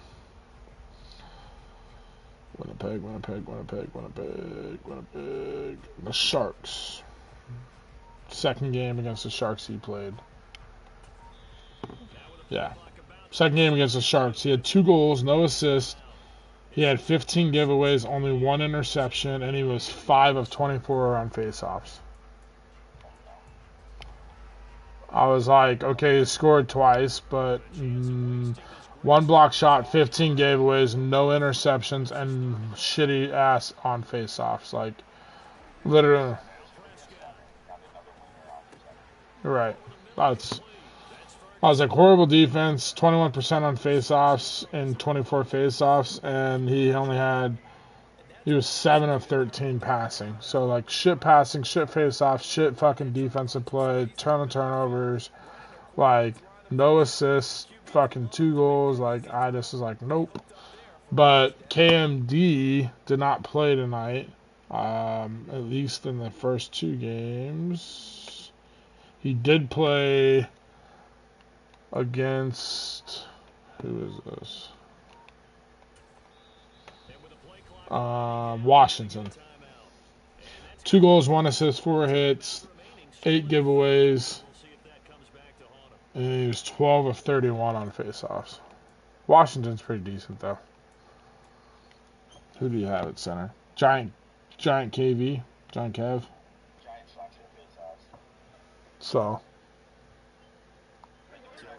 S1: Winnipeg. The Sharks. Second game against the Sharks he played. Yeah. Second game against the Sharks. He had 2 goals, no assists. He had 15 giveaways, only 1 interception, and he was 5 of 24 on faceoffs. I was like, okay, he scored twice, but 1 block shot, 15 giveaways, no interceptions, and shitty ass on faceoffs. Like, literally. Right. I was like, horrible defense, 21% on faceoffs and 24 faceoffs, and he was 7 of 13 passing. So, like, shit passing, shit faceoffs, shit fucking defensive play, ton of turnovers, like, no assists, fucking 2 goals. Like, I just was like, nope. But KMD did not play tonight, at least in the first 2 games. He did play against, who is this? Washington. 2 goals, 1 assist, 4 hits, 8 giveaways, and he was 12 of 31 on faceoffs. Washington's pretty decent though. Who do you have at center? Giant KV, Giant Kev. So.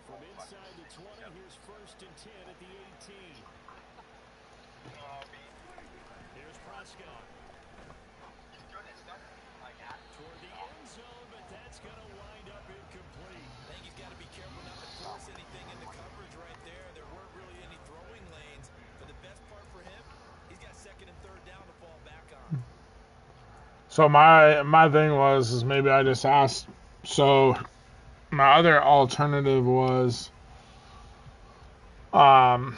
S3: From inside the 20, here's 1st and 10 at the 18. Here's Prescott. Toward the end zone, but that's going to wind up incomplete.
S2: I think he's got to be careful not to force anything into coverage right there. There weren't really any throwing lanes. But the best part for him, he's got 2nd and 3rd down to fall back on.
S1: So my thing is maybe I just asked. So my other alternative was
S3: An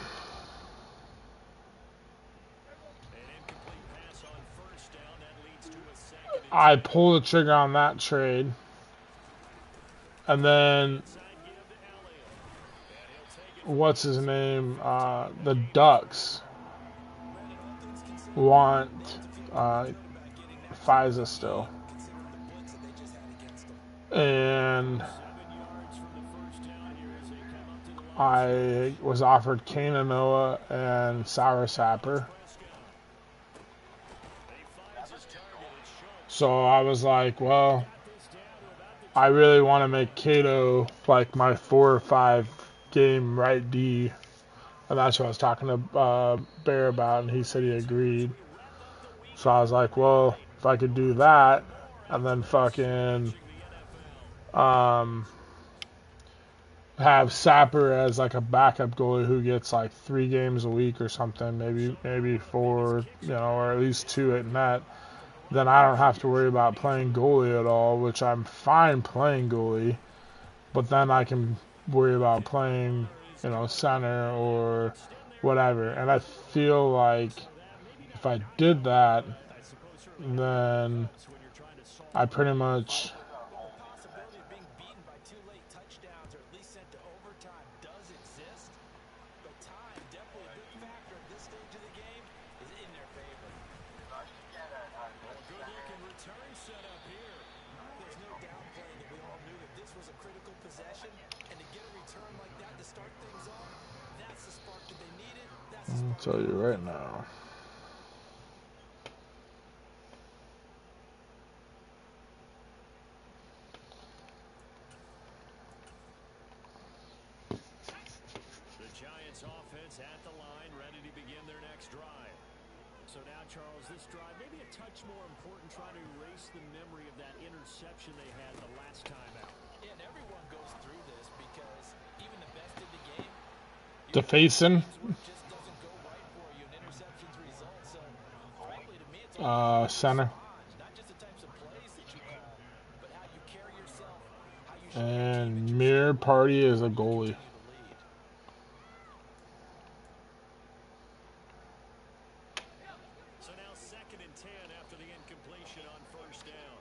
S3: incomplete pass on 1st down. That leads to a 2nd and
S1: I pulled the trigger on that trade, and then
S3: inside give to Elliott. And he'll take it.
S1: what's his name? The Ducks want FISA still, and
S3: 7 yards from the 1st down here as they come up to the line.
S1: I was offered Kane Noah and Sour Sapper.
S3: He finds his target. It's Schultz.
S1: So I was like, well, I really want to make Cato like my 4 or 5 game right D. And that's what I was talking to Bear about, and he said he agreed. So I was like, well, if I could do that, and then fucking have Sapper as like a backup goalie who gets like 3 games a week or something, maybe 4, or at least 2 at net, then I don't have to worry about playing goalie at all, which I'm fine playing goalie, but then I can worry about playing, center or whatever. And I feel like if I did that, then I pretty much
S2: Possibility of being beaten by 2 late touchdowns or at least sent to overtime does exist. But time, definitely a big factor at this stage of the game, is in their favor.
S3: Good-looking return set up here.
S2: There's no downplaying that we all knew that this was a critical possession, and to get a return like that to start things off, that's the spark that they needed. That's the
S1: I'll
S2: spark
S1: tell you right now.
S3: The Giants offense at the line, ready to begin their next drive. So now, Charles, this drive maybe a touch more important, trying to erase the memory of that interception they had the last time out.
S2: Yeah, and everyone goes through this because even the best in the game,
S1: Defacing,
S2: just doesn't go right for you, and interceptions result. So, frankly, to me, it's all
S1: center.
S2: not just the types of plays that you call, but how you
S1: And Mirror Party is a goalie.
S3: So now 2nd and 10 after the incompletion on 1st down.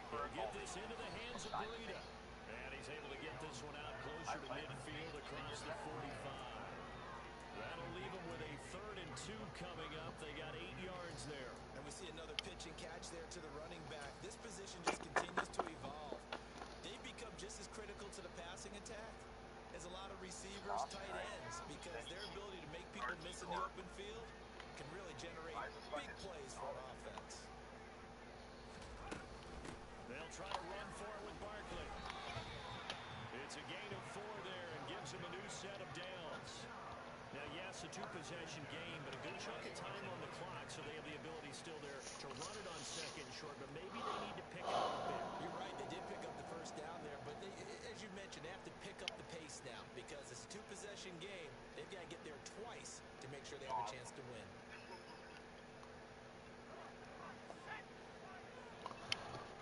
S3: He'll get this into the hands of Breida. And he's able to get this one out closer to midfield across the 45. That'll leave them with a 3rd and 2 coming up. They got 8 yards there.
S2: And we see another pitch and catch there to the running back. This position just continues to evolve. They've become just as critical to the passing attack as a lot of receivers, tight ends, because their ability to make people miss in the open field can really generate big plays for an offense.
S3: They'll try to run for it with Barkley. It's a gain of 4 there and gives him a new set of downs. Now, yes, a 2-possession game, but a good chunk of time on the clock, so they have the ability still there to run it on 2nd and short, but maybe they need to pick it up a bit.
S2: You're right, they did pick up the 1st down there, but they, as you mentioned, they have to pick up the pace now because it's a 2-possession game. They've got to get there twice to make sure they have a chance to win.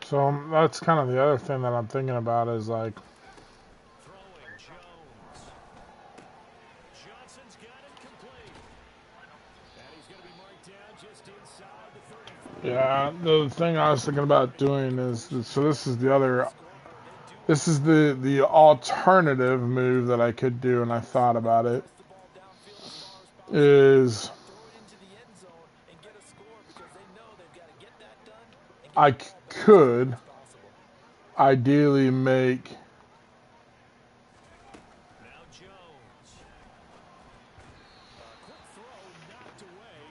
S1: So that's kind of the other thing that I'm thinking about is like,
S3: Throwing Jones. Johnson's got it complete. And he's going to be marked down just inside the 35.
S1: yeah, the thing I was thinking about doing is, so this is the other, this is the alternative move that I could do, and I thought about it, is I could ideally make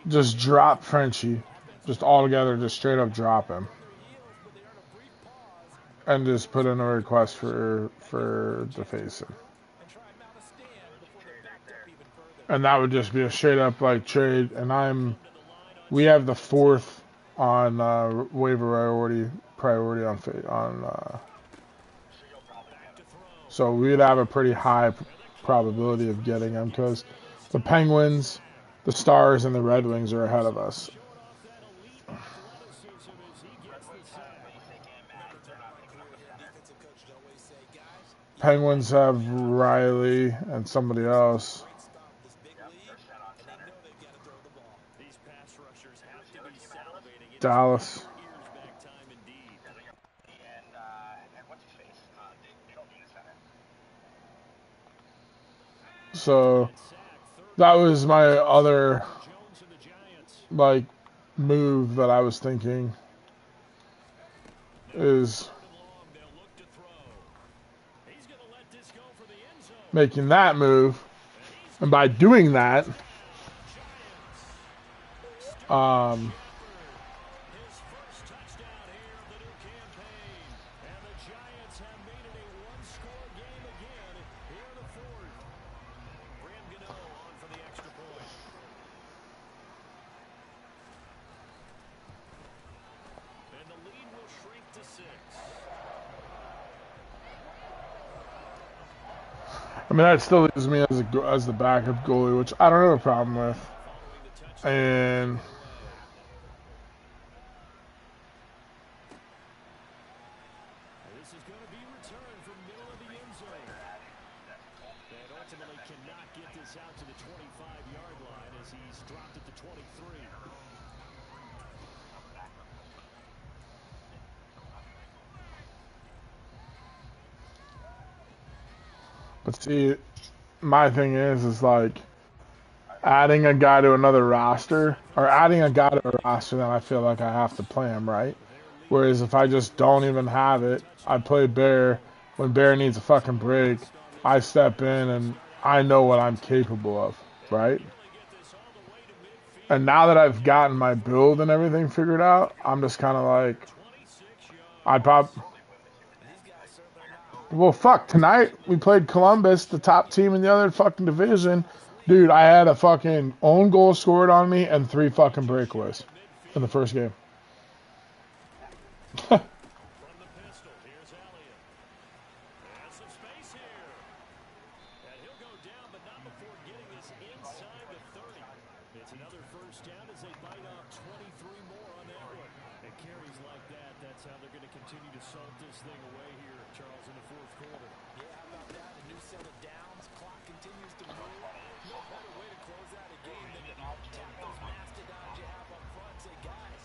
S1: just drop Frenchie, just all together, just straight up drop him, and just put in a request for defacing. And that would just be a straight up like trade, and we have the 4th on waiver priority on so we'd have a pretty high probability of getting him because the Penguins, the Stars, and the Red Wings are ahead of us. Penguins have Riley and somebody else. Dallas. So that was my other like move that I was thinking is making that move, and by doing that, I mean, that still leaves me as the backup goalie, which I don't have a problem with. And
S3: this is going to be returned from middle of the end zone. And ultimately cannot get this out to the 25-yard line as he's dropped at the 23.
S1: but see, my thing is like adding a guy to another roster, or adding a guy to a roster, then I feel like I have to play him, right? Whereas if I just don't even have it, I play Bear. When Bear needs a fucking break, I step in and I know what I'm capable of, right? And now that I've gotten my build and everything figured out, I'm just kind of like, well, fuck, tonight we played Columbus, the top team in the other fucking division. Dude, I had a fucking own goal scored on me and 3 fucking breakaways in the first game.
S3: It's another first down as they bite off 23 more on that one. And carries like that, that's how they're going to continue to salt this thing away here, Charles, in the fourth quarter.
S2: Yeah, how about that? A new set of downs. Clock continues to move. No better way to close out a game than to tap those mastodons you have up front. Say, guys,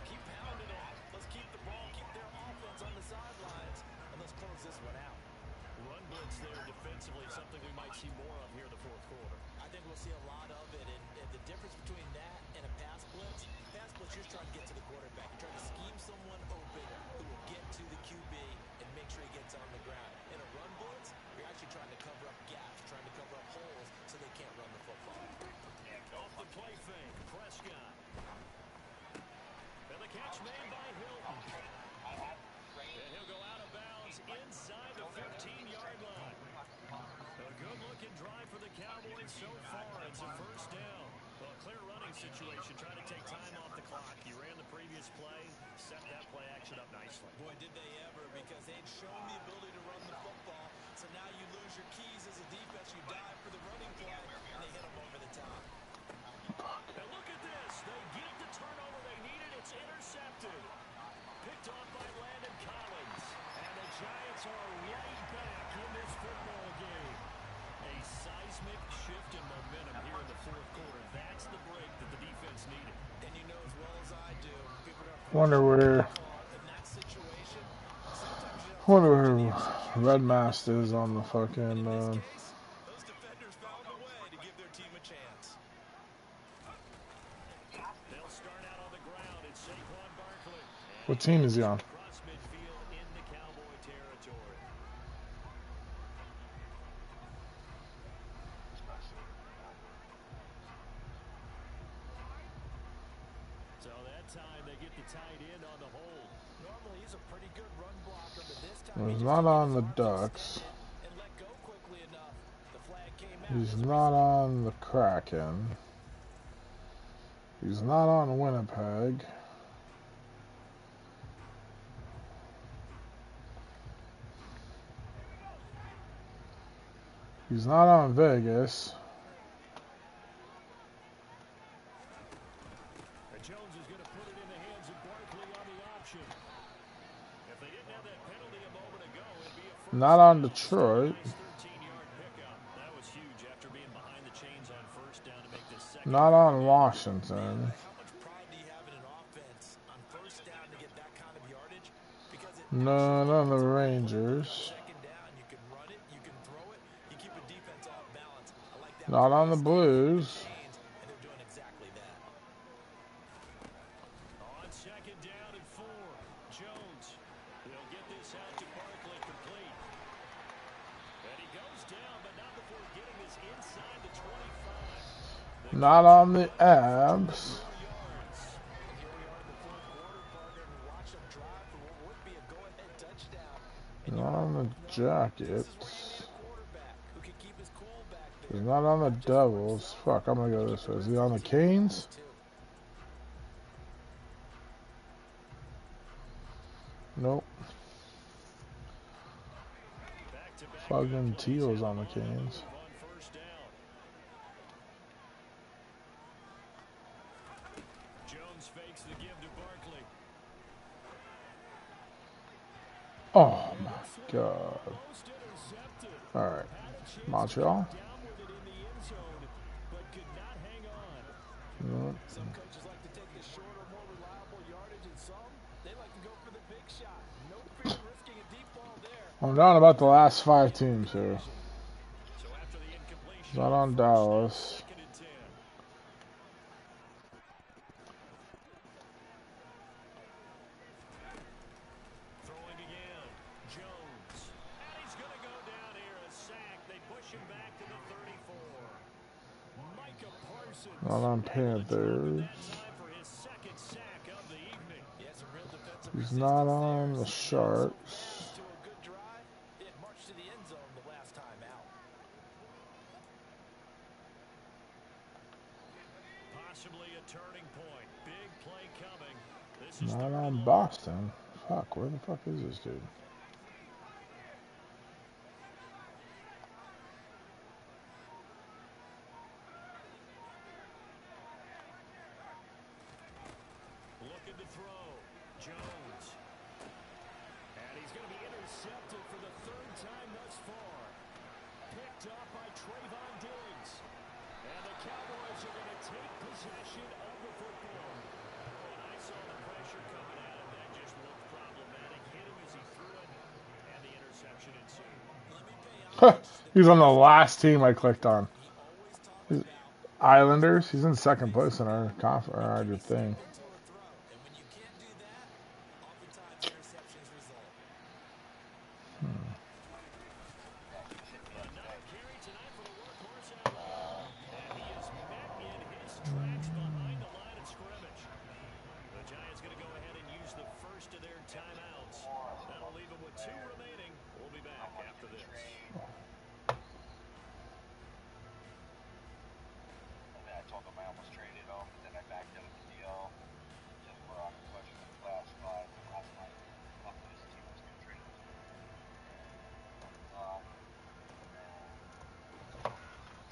S2: keep pounding them. Let's keep the ball, keep their offense on the sidelines, and let's close this one out.
S3: Run blitz there defensively, something we might see more of here in the fourth quarter.
S2: I think we'll see a lot of it, and the difference between that and a pass blitz, you're just trying to get to the quarterback. You're trying to scheme someone open who will get to the QB and make sure he gets on the ground. In a run blitz, you're actually trying to cover up gaps, trying to cover up holes so they can't run the football.
S3: Off the play fake, Prescott. And the catch made by Hilton. And he'll go out of bounds inside the 15-yard line. A good-looking drive for the Cowboys so far. It's a first down. Well, a clear running situation, trying to take time off the clock. You ran the previous play, set that play action up nicely.
S2: Boy, did they ever, because they'd shown the ability to run the football. So now you lose your keys as a defense. You dive for the running play, and they hit them over the top.
S3: And look at this. They get the turnover they needed. It's intercepted. Picked off by Landon Collins. And the Giants are right back in this football game. A seismic shift in momentum here in the fourth quarter. That's the break that the defense needed.
S2: And you know as well as I do, people are
S1: Wonder where
S2: in that situation. Sometimes you know,
S1: wonder where Red Mast is on the fucking
S2: those defenders found a way to give their team a chance.
S3: They'll start out on the ground. It's Saquon Barkley.
S1: what team is he on?
S3: Across midfield into Cowboy territory. So that time they get the tight end on the hold.
S2: Normally he's a pretty good run blocker, but this time
S1: He's not on the Ducks.
S2: and let go quickly enough. The flag came out.
S1: He's not on the Kraken. He's not on Winnipeg. He's not on Vegas.
S3: And Jones is going to put it in the hands of Barkley on the option. If they didn't have that penalty a moment ago, it'd be a first.
S1: Not on Detroit.
S3: Nice 13-yard pickup. That was huge after being behind the chains on first down to make this second.
S1: Not on Washington.
S2: How much pride do you have in an offense on first down to get that kind of yardage? Because it
S1: None on the Rangers.
S2: second down, you can run it, you can throw it, you keep a defense off balance. I like that.
S1: Not on the Blues.
S2: And they're doing exactly that.
S3: On second down and 4, Jones. They'll get this out to Barkley complete. And he goes down, but not before getting this inside the 25.
S1: Not on the Abs.
S2: And here we are in the fourth quarter, partner, and watch them drive for what would be a go-ahead touchdown.
S1: Not on the Jackets.
S2: Quarterback who can keep his cool back there.
S1: He's not on the Devils. Fuck, I'm gonna go this way. Is he on the Canes? Nope.
S3: Back-to-back
S1: Fucking
S3: plays
S1: Teal's
S3: out
S1: on the
S3: on
S1: Canes.
S3: move on first down. Jones fakes the give to Barkley.
S1: Oh my god.
S3: Almost intercepted.
S1: Alright.
S3: Had a chance
S1: Montreal?
S3: to get down with it in the end zone, but could not hang on.
S1: Nope.
S2: Some coaches like to take the shorter, more reliable yardage, and some, they like to go for the big shot. No fear of risking a deep ball there.
S1: I'm down about the last 5 teams here.
S3: So after the incompletion,
S1: Not on Dallas.
S3: second and 10. Throwing again, Jones. And he's going to go down here, a sack. They push him back to the 34. Micah Parsons.
S1: Not on Panthers.
S3: That time for his second sack of the evening.
S2: He has some real defensive
S1: He's
S2: resistance
S1: not
S2: there.
S1: on the Sharks.
S2: To a good drive, it marched to the end zone the last time out.
S3: Possibly a turning point. Big play coming. This is
S1: Not
S3: third
S1: on
S3: and long.
S1: Boston. Fuck, where the fuck is this dude?
S3: throw. Jones. And he's going to be intercepted for the third time thus far. Picked up by Trayvon Diggs. And the Cowboys are going to take possession of the football. When I saw the pressure coming at him, that just looked problematic. Hit him as he threw it, and the interception ensued.
S1: He's on the last team I clicked on.
S2: He always talks about
S1: Islanders. He's in second place in our thing.
S2: to a throw. And when you can't do that, oftentimes interceptions result.
S3: Another carry tonight for the workhorse out there. And he is met in his tracks behind the line of scrimmage. The Giants going to go ahead and use the first of their timeouts. That'll leave them with 2 remaining. We'll be back after this.
S4: I told them I almost traded him, but then I backed out of the deal. Just for on the question of last night. Last night, this team was going to trade him.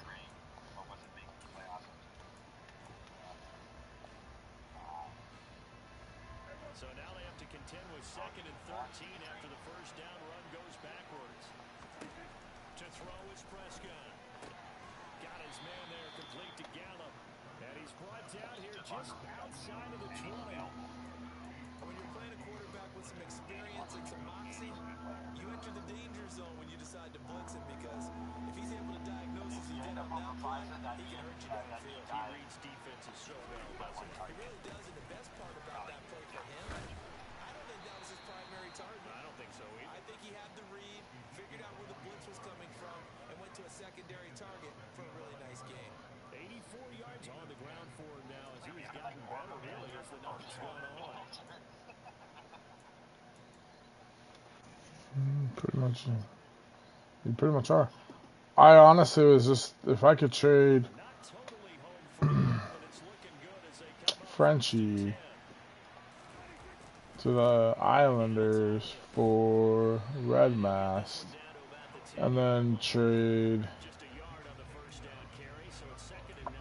S4: Trade, but wasn't making the playoffs.
S3: So now they have to contend with 2nd and 13 after the first down run goes backwards. To throw is Prescott. Got his man there, complete to Gallup. And he's brought down here just outside of the 20.
S2: When you're playing a quarterback with some experience and some moxie, you enter the danger zone when you decide to blitz him, because if he's able to diagnose as he did on that play, he can hurt you downfield.
S3: He reads defenses so well, doesn't he?
S2: He really does, and the best part about that play for him, I don't think that was his primary target.
S3: I don't think so either.
S2: I think he had the read, figured out where the blitz was coming from, and went to a secondary target for a really nice game.
S3: 84 yards on the ground for him now as he's gotten better really as the night's gone on.
S1: You pretty much are. I honestly was just, if I could trade
S3: Not totally home free, but it's looking good as they come up
S1: Frenchie to the Islanders for Red Mask, and then trade
S3: just a yard on the first down carry, so it's 2nd and 9.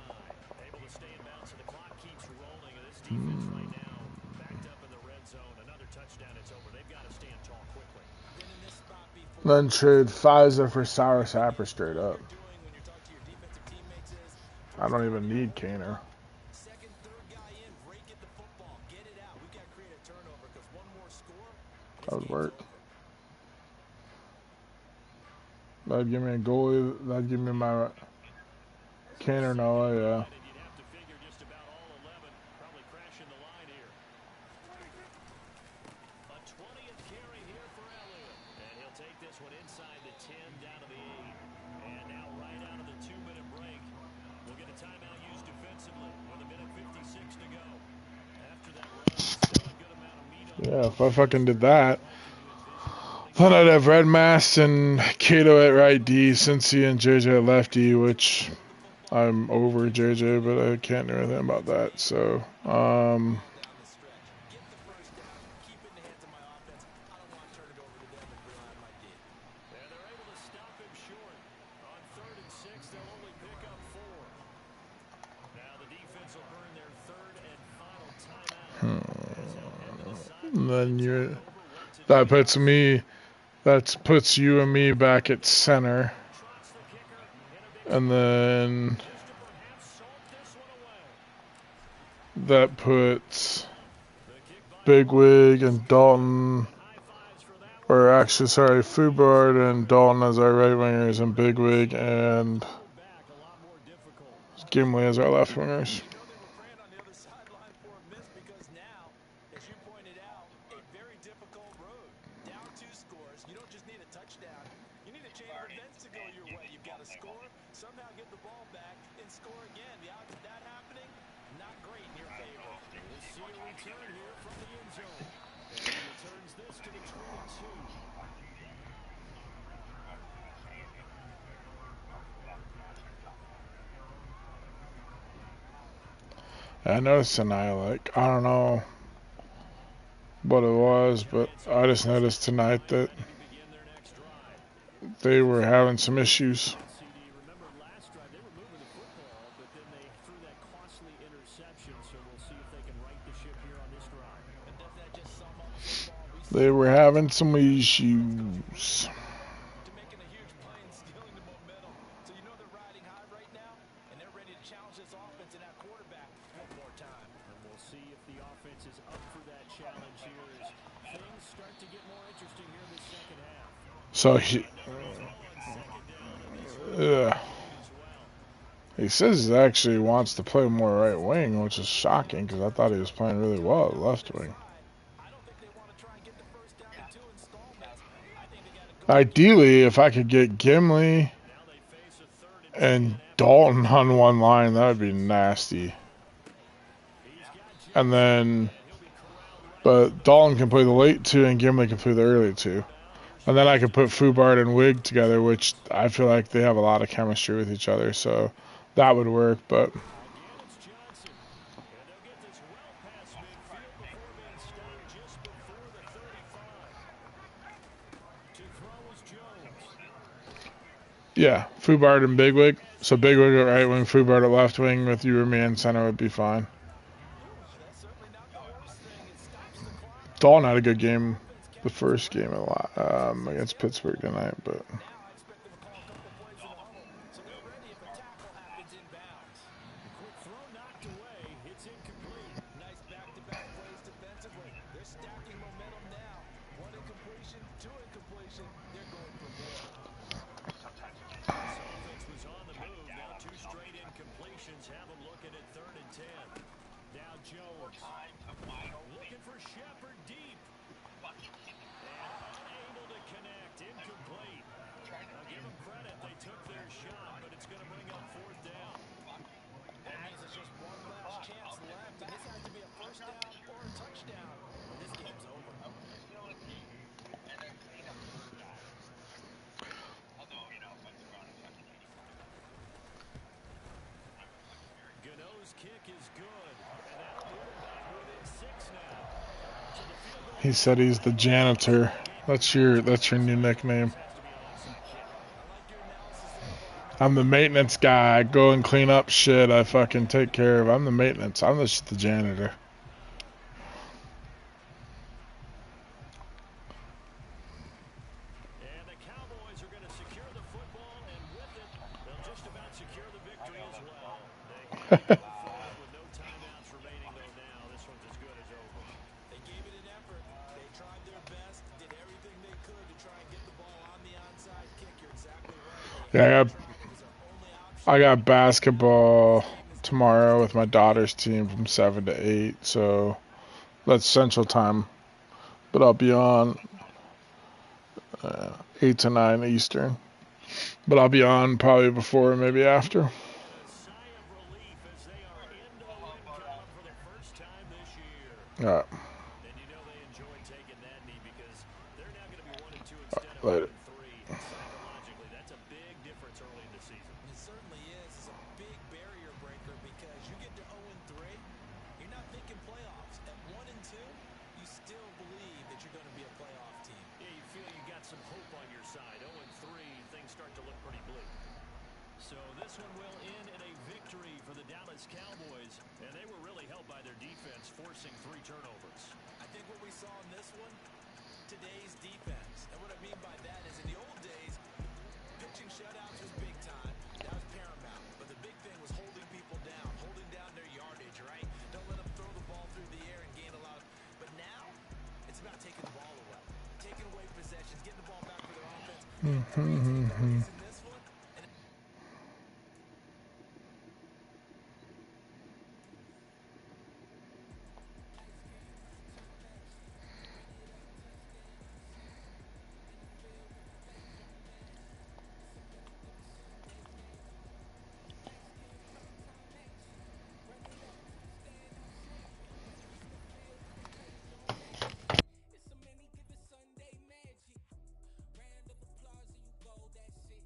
S3: Able to stay in bounds, so the clock keeps rolling, and this defense right now backed up in the red zone. Another touchdown, it's over. They've got to stand tall quickly.
S2: Been in this spot before.
S1: then trade Pfizer for Sour Sapper straight up.
S2: What you're doing when you're talking to your defensive teammates is
S1: I don't even need Kaner.
S2: second, third guy in, break at the football, get it out. We've got to create a turnover, because one more score, this
S1: That would
S2: game's
S1: work.
S2: over.
S1: That'd give me a goalie. That'd give me my Kaner Noah, yeah.
S3: And you'd have to figure just about all 11 probably crashing the line here. A 20th carry here for Elliott. And he'll take this one inside the 10, down to the 8. And now right out of the 2-minute break, we'll get a timeout used defensively with 1:56 to go. After that run, still a good amount of meat on
S1: Yeah, if I fucking did that, then I'd have Red Mask and Cato at right D, Cincy and JJ at lefty, which I'm over JJ, but I can't do anything about that. So,
S2: Down the stretch. Get the first down, keep it in the hands of my offense. I don't want to turn it over to them and rely on my D.
S3: And they're able to stop him short. On 3rd and 6, they'll only pick up 4. Now the defense will burn their 3rd and final timeout. As they'll head to the sideline.
S1: and then
S3: Over
S1: that puts you and me back at center,
S3: trots the kicker in a big
S1: and then
S3: just to perhaps salt this one away.
S1: that puts
S3: The kick by
S1: Bigwig and Dalton,
S3: high fives for that one.
S1: or actually, sorry, Fubard and Dalton as our right wingers, and Bigwig and
S3: Back a lot more difficult.
S1: Gimli as our left wingers.
S2: You know they were praying on the other sideline for a miss, because now, as you pointed out, a very difficult road. Down 2 scores. You don't just need a touchdown. You need a chain of events to go your way. You've got to score, somehow get the ball back, and score again. The odds of that happening, not great in your favor.
S3: We'll see a return here from the end zone. And he returns this to the 22.
S1: I noticed tonight, like, I don't know what it was, but I just noticed tonight that
S3: Begin their next drive.
S1: they were having some issues.
S3: CD, remember last drive they were moving the football, but then they threw that costly interception, so we'll see if they can right the ship here on this drive.
S1: They were having some issues.
S2: To making a huge play and stealing the momentum. So you know they're riding high right now, and they're ready to challenge this offense and that quarterback one more time.
S3: And we'll see if the offense is up for that challenge here as things start to get more interesting here in the second half.
S1: So he,
S3: Another throw on second down, and he's looking for the lead as well.
S1: he says he actually wants to play more right wing, which is shocking because I thought he was playing really well at left wing.
S2: I don't think they want to try and get the first down in 2 installments. I think they got to go.
S1: Ideally, if I could get Gimli
S3: Now they face a 3rd and 10
S1: and
S3: after
S1: Dalton on one line, that would be nasty.
S3: he's got
S1: And
S3: Jones,
S1: then,
S3: and he'll be corralled right
S1: but Dalton can play the late 2 and Gimli can play the early 2. And then I could put Fubart and Wig together, which I feel like they have a lot of chemistry with each other, so that would work. But
S3: again. It's Johnson, and they'll get this well past midfield before being stopped just before the 35. To throw is Jones.
S1: yeah, Fubart and Bigwig. So Bigwig at right wing, Fubart at left wing with you or me in center would be fine.
S2: That's certainly not the worst thing. It stops the clock.
S1: Dalton had a good game the first game against Pittsburgh tonight, but
S2: Now I expect them to call a couple plays in the huddle, so they're ready if a tackle happens inbounds.
S3: Quick throw knocked away. It's incomplete.
S2: Nice back-to-back plays defensively. They're stacking momentum now. 1 incompletion, 2 incompletion. They're going for more.
S3: This offense was on the move. Now 2 straight incompletions have them looking at 3rd and 10. Now Jones looking for Shepard deep. And unable to connect. Incomplete. I'll give them credit. They took their shot, but it's going to bring up 4th down.
S2: That means it's just one last chance left, and this has to be a first down or a touchdown, or this game's over.
S3: Gano's kick is good, and that'll move them back within 6 now. So the field goal
S1: he said he's the janitor. That's your new nickname.
S3: has to be an onside kick.
S2: I like your analysis so far.
S1: I'm the maintenance guy. I go and clean up shit. I fucking take care of. I'm the maintenance. I'm just the janitor.
S3: And the Cowboys are going to secure the football, and with it, they'll just about secure the victory as well. They can go forward with no timeouts remaining, though now. This one's as good as over.
S2: They gave it an effort. They tried their best, did everything they could to try and get the ball on the onside kick. You're exactly right.
S1: Yeah,
S2: It was their only option.
S1: I got basketball tomorrow with my daughter's team from 7 to 8, so that's Central Time. But I'll be on 8 to 9 Eastern. But I'll be on probably before, maybe after.
S3: A sigh of relief as they are into the win column for the first time this year.
S1: All right.
S3: And you know they enjoy taking that knee because they're now going to be 1 and 2 instead of
S1: Later.
S3: 1 and 3. And psychologically, that's a big difference early in the season.
S2: It certainly is. It's a big barrier breaker because you get to 0-3, you're not thinking playoffs. At 1-2, you still believe that you're going to be a playoff team.
S3: Yeah, you feel you got some hope on your side. 0 and 3, things start to look pretty bleak. So this one will end in a victory for the Dallas Cowboys, and they were really helped by their defense, forcing 3 turnovers.
S2: I think what we saw in this one, today's defense. And what I mean by that is in the old days, pitching shutouts was big time. That was paramount. But the big thing was holding people down, holding down their yardage, right? Don't let them throw the ball through the air and gain a lot. But now, it's about taking the ball away. Taking away possessions, getting the ball back for their offense. In this one,
S5: It's a many given Sunday magic. Round of applause and you go, that's it.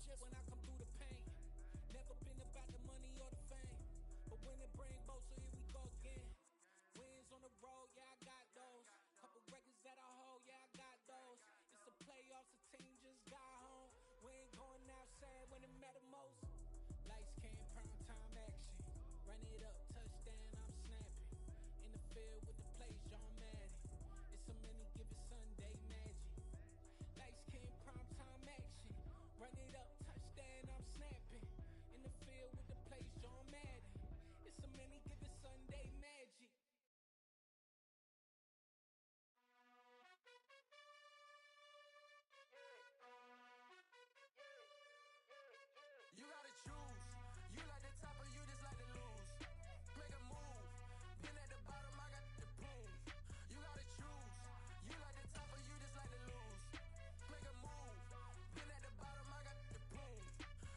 S2: chip when I come through the pain. Never been about the money or the fame. But when it bring both, so here we go again. Wins on the road, yeah, I got those. Couple records that I hold, yeah, I got those. It's the playoffs, the team just got home. We ain't going outside when it matter most. Lights came, prime time action. Run it up, touchdown, I'm snapping. In the field with the plays, John Madden. It's a many given Sunday magic. Lights came, prime time action. Run it up, touchdown, I'm snapping. In the field with the plays, John Madden. It's a many given Sunday magic.
S5: You gotta choose. You like the top or you just like to lose. Make a move. Been at the bottom, I got the proof. You gotta choose. You like the top or you just like to lose. Make a move. Been at the bottom, I got the proof.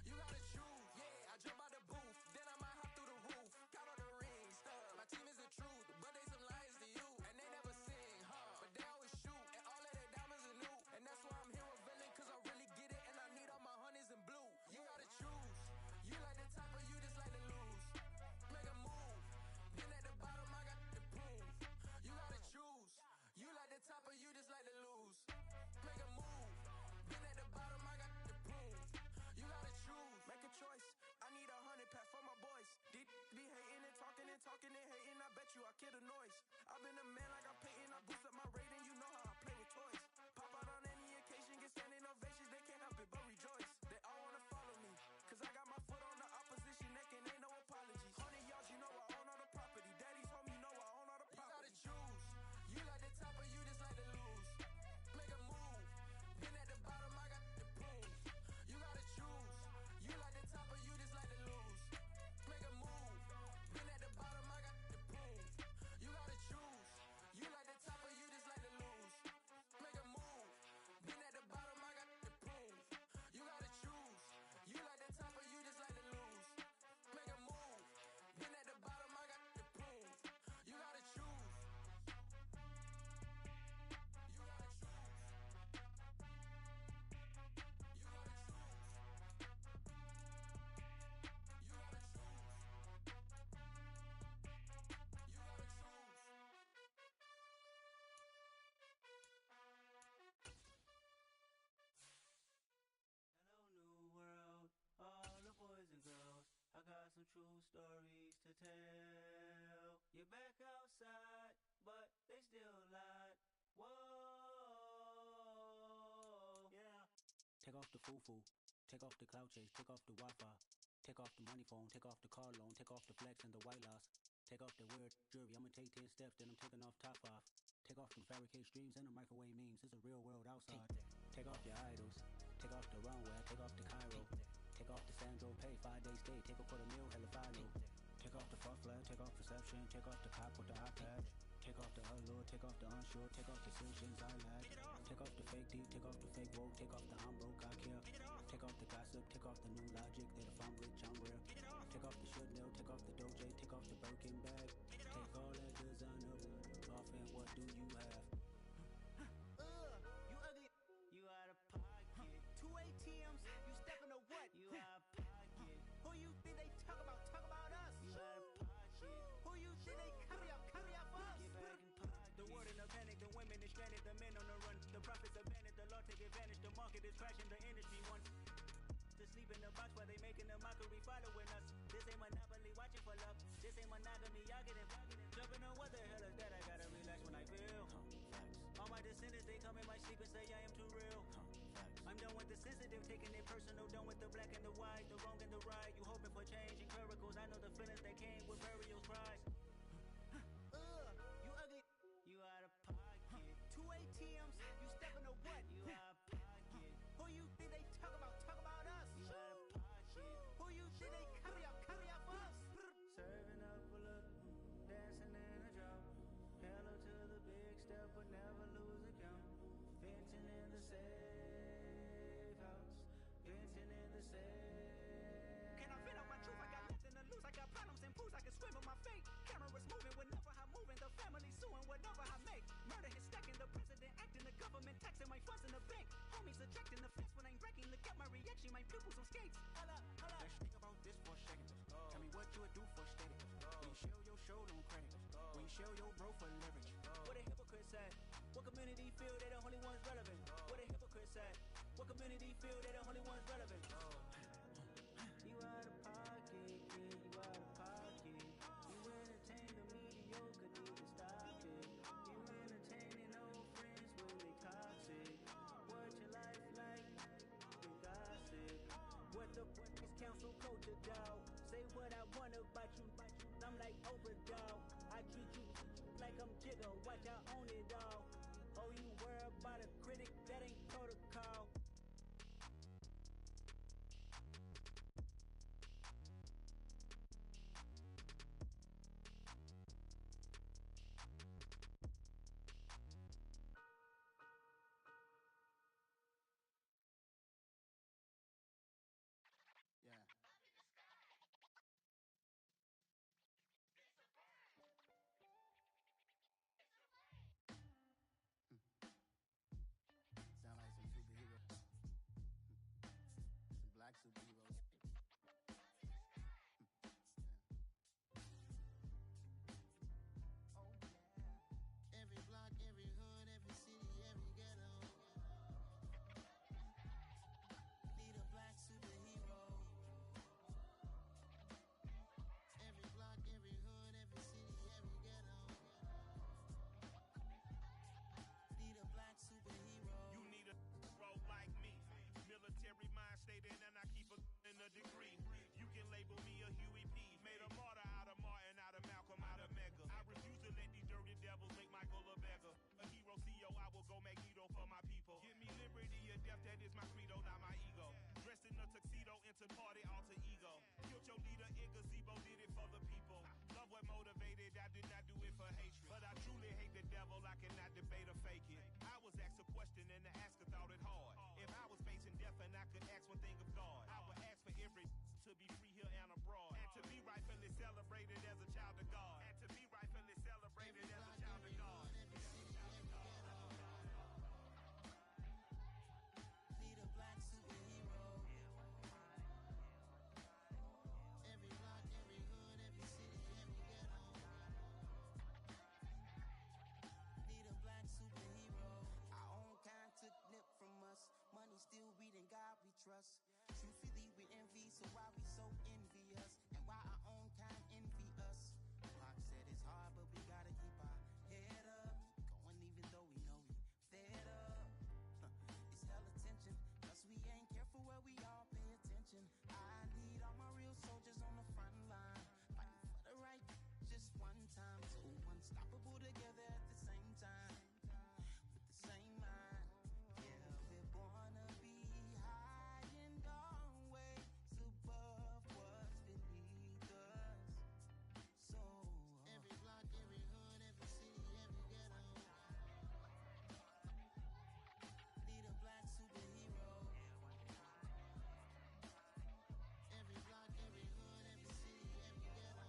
S5: You gotta choose. Yeah, I jump out the booth. Then I might hop through the roof. Count all the rings. My team is the truth, but they some liars to you. And they never sing, but they always shoot. And all of their diamonds are new. And that's why I'm here with villain, cause I really get it. And I need all my honeys in blue. You gotta choose. You like the top or you just like to lose. Make a move. Been at the bottom, I got the proof. You gotta choose. You like the top or you just like to lose. Make a move. Been at the bottom, I got the proof. You gotta choose. Make a choice. I need 100 pack for my boys. Deep be hating and talking and hating. I bet you I kill the noise. I've been a man like I'm painting. I boost up my rating. You know how I play with toys. Pop out on any occasion, get standing ovations. They can't help it but rejoice. They all wanna follow me, cause I got my foot on the opposition neck and ain't no apologies. 100 yards, you know I own all the property. Daddy's home, you know I own all the property. You gotta choose. You like the top or you just like to lose. Make a move. Been at the bottom, I got the proof. You gotta choose. You like the top or you just like to lose. Make a move. Been at the bottom, I got the proof. You gotta choose. You like the top or you just like to lose. Make a move. Been at the bottom, I got the proof. You gotta choose. You like the top or you just like to lose. Make a move. Been at the bottom, I got the proof. You gotta choose. You gotta choose. You gotta choose. You gotta choose. You gotta choose.
S6: Hello, new world, all the boys and girls. I got some true stories to tell. You're back outside, but they still lied. Whoa, yeah. Take off the foo-foo, take off the cloud chase, take off the Wi-Fi, take off the money phone, take off the car loan, take off the flex and the white loss. Take off the weird jewelry, I'ma take 10 steps, then I'm taking off top 5. Take off them fabricated streams and the microwave memes, it's a real world outside. Take off your idols, take off the runway, take off the Cairo. Take off the Sandro pay, 5-day stay, take a $250,000, hella follow. Take off the far flag, take off perception, take off the cop with the iPad. Take off the allure, take off the unsure, take off the decisions I lack. Take off the fake deep, take off the fake woke, take off the I'm broke, I care. Take off the gossip, take off the new logic, that if I'm rich, I'm rare. Take off the should know, take off the Doja, take off the Birkin bag. Take all that designer off and what do you have? You ugly, you out of pocket. 2 ATMs, you stepping to what? You out of pocket. Who you think they talk about us? You out of pocket. Who you think they carry up for us? Get back in pocket. The world in a panic, the women is stranded, the men on the run. The profits abandoned, the law take advantage, the market is crashing, the industry wants to sleep in the box while they making a mockery following us. This ain't monopoly, watching for love. This ain't monogamy, y'all getting jumping on what the hell is that? I gotta relax when I feel. All my descendants, they come in my sleep and say I am too real. I'm done with the sensitive, taking it personal, done with the black and the white, the wrong and the right. You hoping for change and miracles, I know the feelings that came with burial cries. You ugly, you out of pocket. 2 ATMs, you stepping to what? You out of pocket. Who you think they talk about us? You out of pocket. Who you think they carry up for us? Serving up a look, dancing in a drop. Hello to the big step, but never lose a count. Venting in the safe house, venting in the safe. Can I vent out my truth? I got nothing to lose. I got problems and pools. I can swim with my fate. Cameras moving whenever I'm moving. The family suing whatever I make. Murder is stacking. The president acting. The government taxing my funds in the bank. Homies ejecting the fence when I'm breaking. Look at my reaction. My people some skates. Holla, holla. Let's think about this for a second. Tell me what you would do for steady. When you show your show don't credit. When you show your bro for leverage. What a hypocrite said. What community feel they the only ones relevant? What a hypocrite said. What community feel they the only ones relevant? You out of pocket, yeah, you out of pocket. You entertain the mediocre, need to stop it. You entertaining old friends when they toxic. What your life like? You gossip. What the fuck is council culture, dog? Say what I want about you, I'm like Oprah, dog. I treat you like I'm Jigga, watch I own it, dog. Oh, you worry about a critic, that ain't protocol.
S5: Yeah. Sound like some superheroes. Some black superheroes. Oh yeah. Every block, every hood, every city, every ghetto. Need a black superhero. Every block, every hood, every city, every ghetto. Need a black superhero.
S3: You need a hero like me. Military mind stated, and I keep in a degree. You can label me a Huey P. Made a martyr out of Martin, out of Malcolm, out of Mega. I refuse to let these dirty devils make Michael a beggar. A hero CEO, I will go Magneto for my people. Give me liberty or death, that is my credo, not my ego. Dressed in a tuxedo, enter party, alter ego. Killed your leader in gazebo, did it for the people. Love what motivated, I did not do it for hatred. But I truly hate the devil, I cannot debate or fake it. I was asked a question and the asker thought it hard. If I was facing death and I could ask one thing of God, I would ask for every to be free here and abroad. And to be rightfully celebrated as a child of God. And to be rightfully celebrated as a child of God.
S5: Need a black superhero. Every block, every hood, every city, every ghetto. Need a black superhero. Our own kind took nip from us. Money still reading God we trust. Truthfully we envy, so why we so envious? And why our own kind envy us? Pac said it's hard, but we gotta keep our head up. Going even though we know we fed up. It's hell attention, cause we ain't careful where we all pay attention. I need all my real soldiers on the front line, fighting for the right just one time. So unstoppable together at the same time, with the same mind. Yeah, we're born to be high and always above what's beneath us. So every block, every hood, every city, every ghetto. Need a black superhero. Every block, every hood, every city, every ghetto.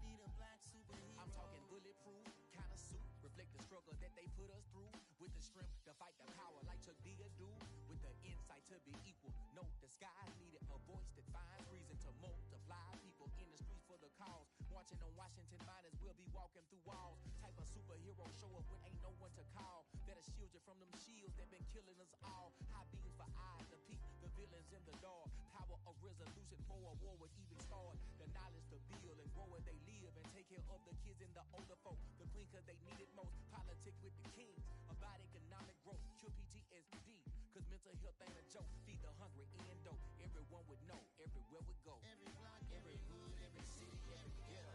S5: Need a black superhero.
S7: I'm talking bulletproof, kind of suit, reflect the struggle that they put us through. With the strength to fight the power like Chuck D do. With the insight to be equal. Note the sky needed a voice that finds reason to multiply people in the streets for the cause. Marching on Washington miners will be walking through walls. Type of superhero show up when ain't no one to call. That'll shield you from them shields that been killing us all. High beams for eyes to peek the villains in the dark. Power of resolution for a war would even start. The knowledge to build and grow where they live and take care of the kids and the older folk. The queen cause they need it most. Politics with the kings. About economic growth. Cure PTSD. Cause mental health ain't a joke. Feed the hungry and dope. Everyone would know. Everywhere we go.
S5: Every block, every hood, every city, every ghetto.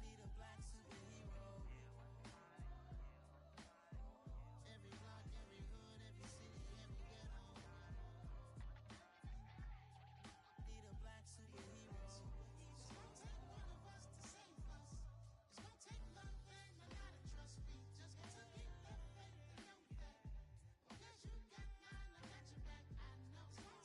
S5: Need a black superhero. Every block, every hood, every city, every ghetto. Need a black superhero. It's gonna take one of us to save us. It's gonna take love and a lot of trust. We just got to keep the faith and know that. Because you got mine, I got your back. I know. It's gonna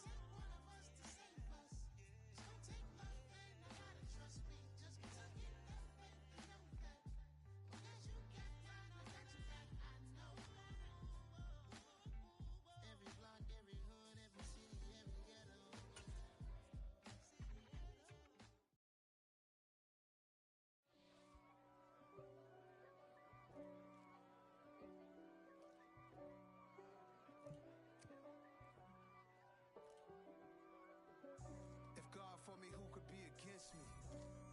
S5: against me.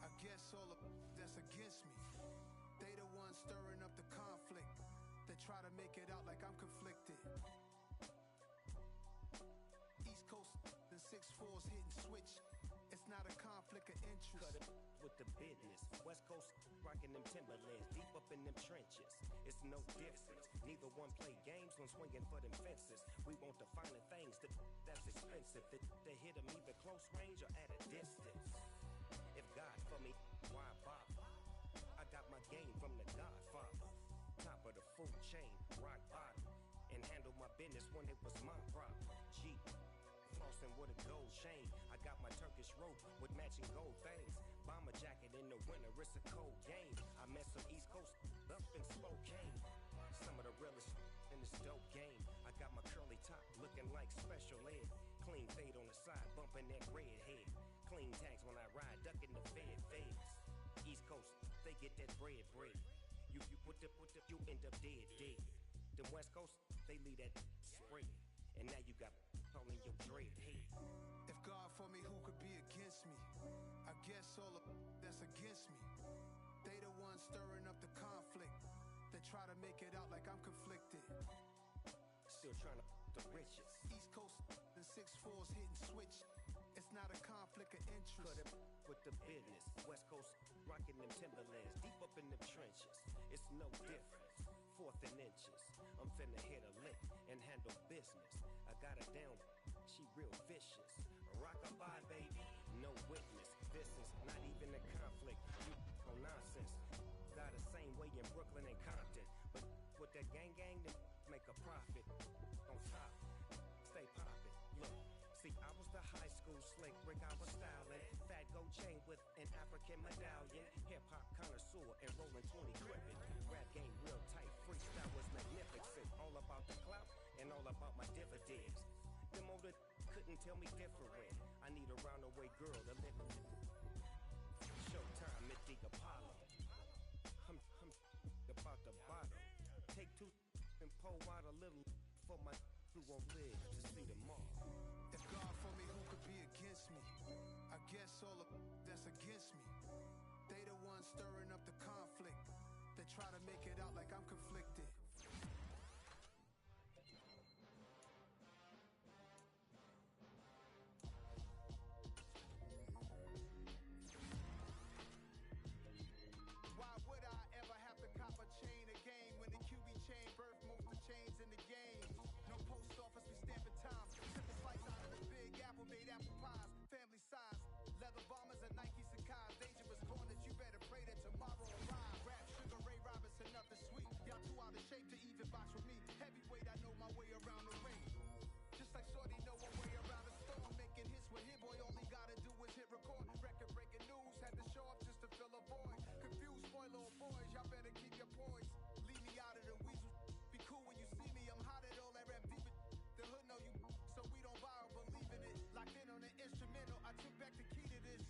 S5: I guess all the that's against me. They the ones stirring up the conflict. They try to make it out like I'm conflicted. East Coast and 6'4's hitting switch. It's not a conflict of interest.
S8: Cut it with the business. West Coast rocking them Timberlands, deep up in them trenches. It's no difference. Neither one play games when swinging for them fences. We want the finer things that's expensive. They hit them either close range or at a distance. If God for me, why bother? I got my game from the Godfather. Top of the food chain, rock bottom. And handle my business when it was my problem. G. Flossing with a gold chain. I got my Turkish rope with matching gold things. Bomber jacket in the winter, it's a cold game. I met some East Coast up in Spokane. Some of the realest in this dope game. I got my curly top looking like special ed. Clean fade on the side, bumping that red head. Clean tags when I ride, ducking the feds. East Coast, they get that bread. You you end up dead. Them West Coast, they leave that spread. And now you got all in your dread head.
S5: If God for me, who could be against me? I guess all of that's against me. They the ones stirring up the conflict. They try to make it out like I'm conflicted.
S8: Still trying to the riches.
S5: East Coast and 6'4's hitting switch. It's not a conflict of interest.
S8: Cut it with the business. West Coast rocking them Timberlands, deep up in them trenches. It's no difference. 4th and inches. I'm finna hit a lick and handle business. I got her down, she real vicious. Rock-a-bye, baby, no witness. This is not even a conflict. You no nonsense. Got the same way in Brooklyn and Compton. But with that gang, then make a profit. Don't stop, stay poppin'. Look, see, I was the high school slick Rick, I was styling. Fat gold chain with an African medallion. Hip-hop connoisseur and rolling 20 gripping. Rap game real tight, freestyle was magnificent. All about the clout and all about my dividends. Them older couldn't tell me different. I need a roundaway girl to live with. Showtime at the Apollo. I'm about the bottle. Take 2 and pour out a little for my who won't live to see tomorrow.
S5: If God for me, who could be against me? I guess all of that's against me. They the ones stirring up the conflict. They try to make it out like I'm conflicted. Why would I ever have to cop a chain again when the QB chain birthed most of chains in the game? No post office, we stamping time. Simple slice out of the big apple, made apple pies. Family size, leather bombers and Nike Sacai's. Dangerous corners, you better pray that tomorrow arrives. Rap Sugar Ray Robinson, nothing sweet. Y'all too out of shape to even box with me. Heavyweight, I know my way around the ring. Just like Shorty know one way around the storm. Making hits with Hit Boy, all he gotta do is hit record. Record breaking news, had to show up just to fill a void. Confused boy, little boys, y'all better keep your poise. Leave me out of the weasel. Be cool when you see me, I'm hot at all that rap deep. The hood know you, so we don't borrow, believe in it. Locked in on the instrumental, I took back the key to this.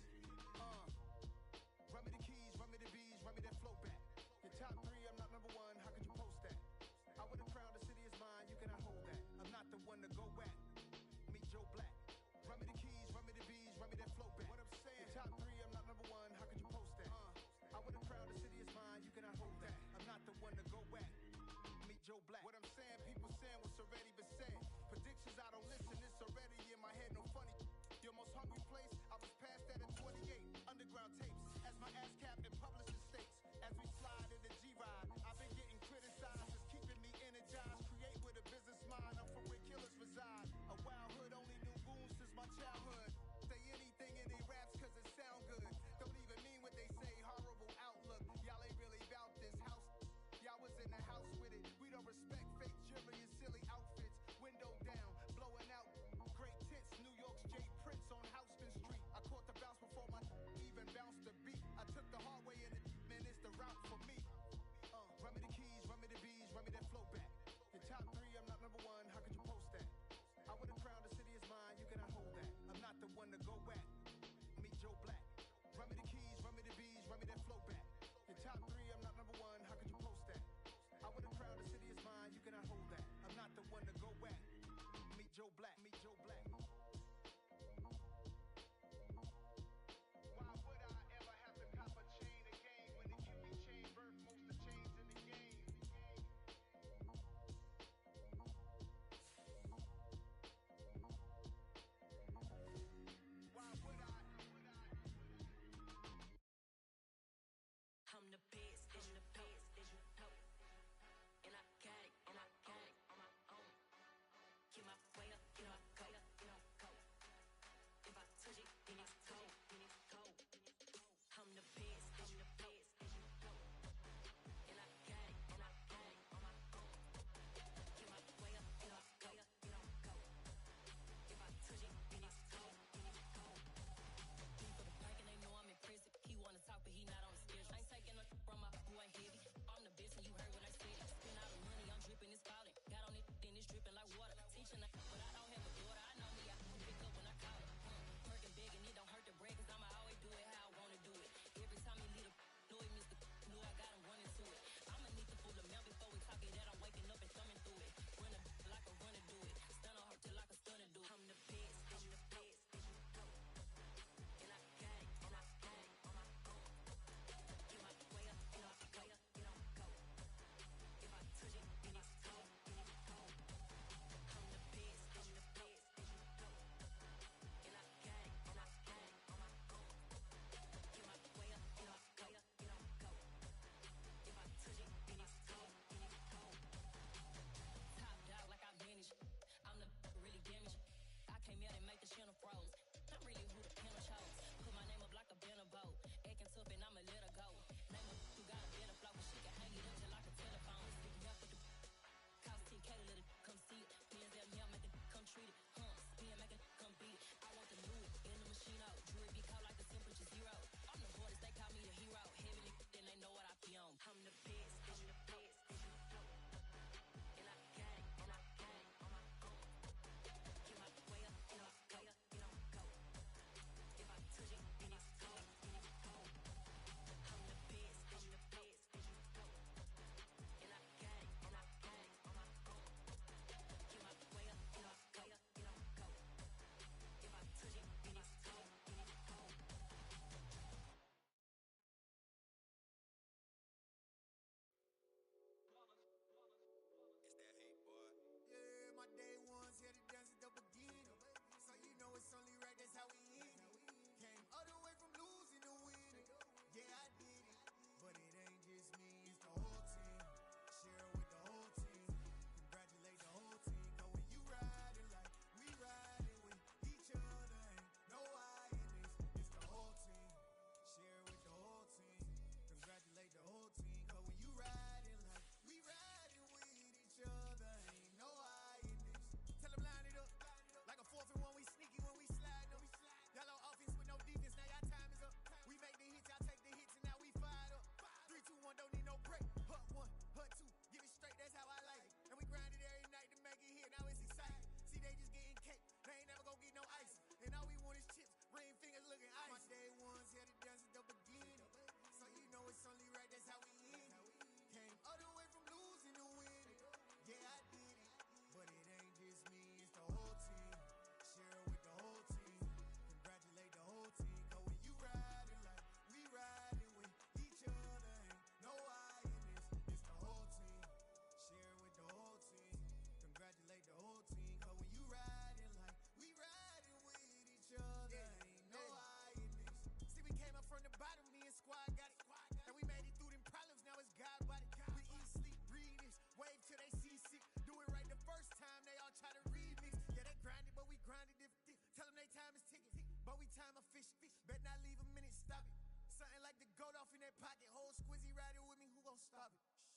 S5: Run me the keys, run me the bees, run me that flow back. Your top 3, I'm not number 1, how could you post that? I would've crowned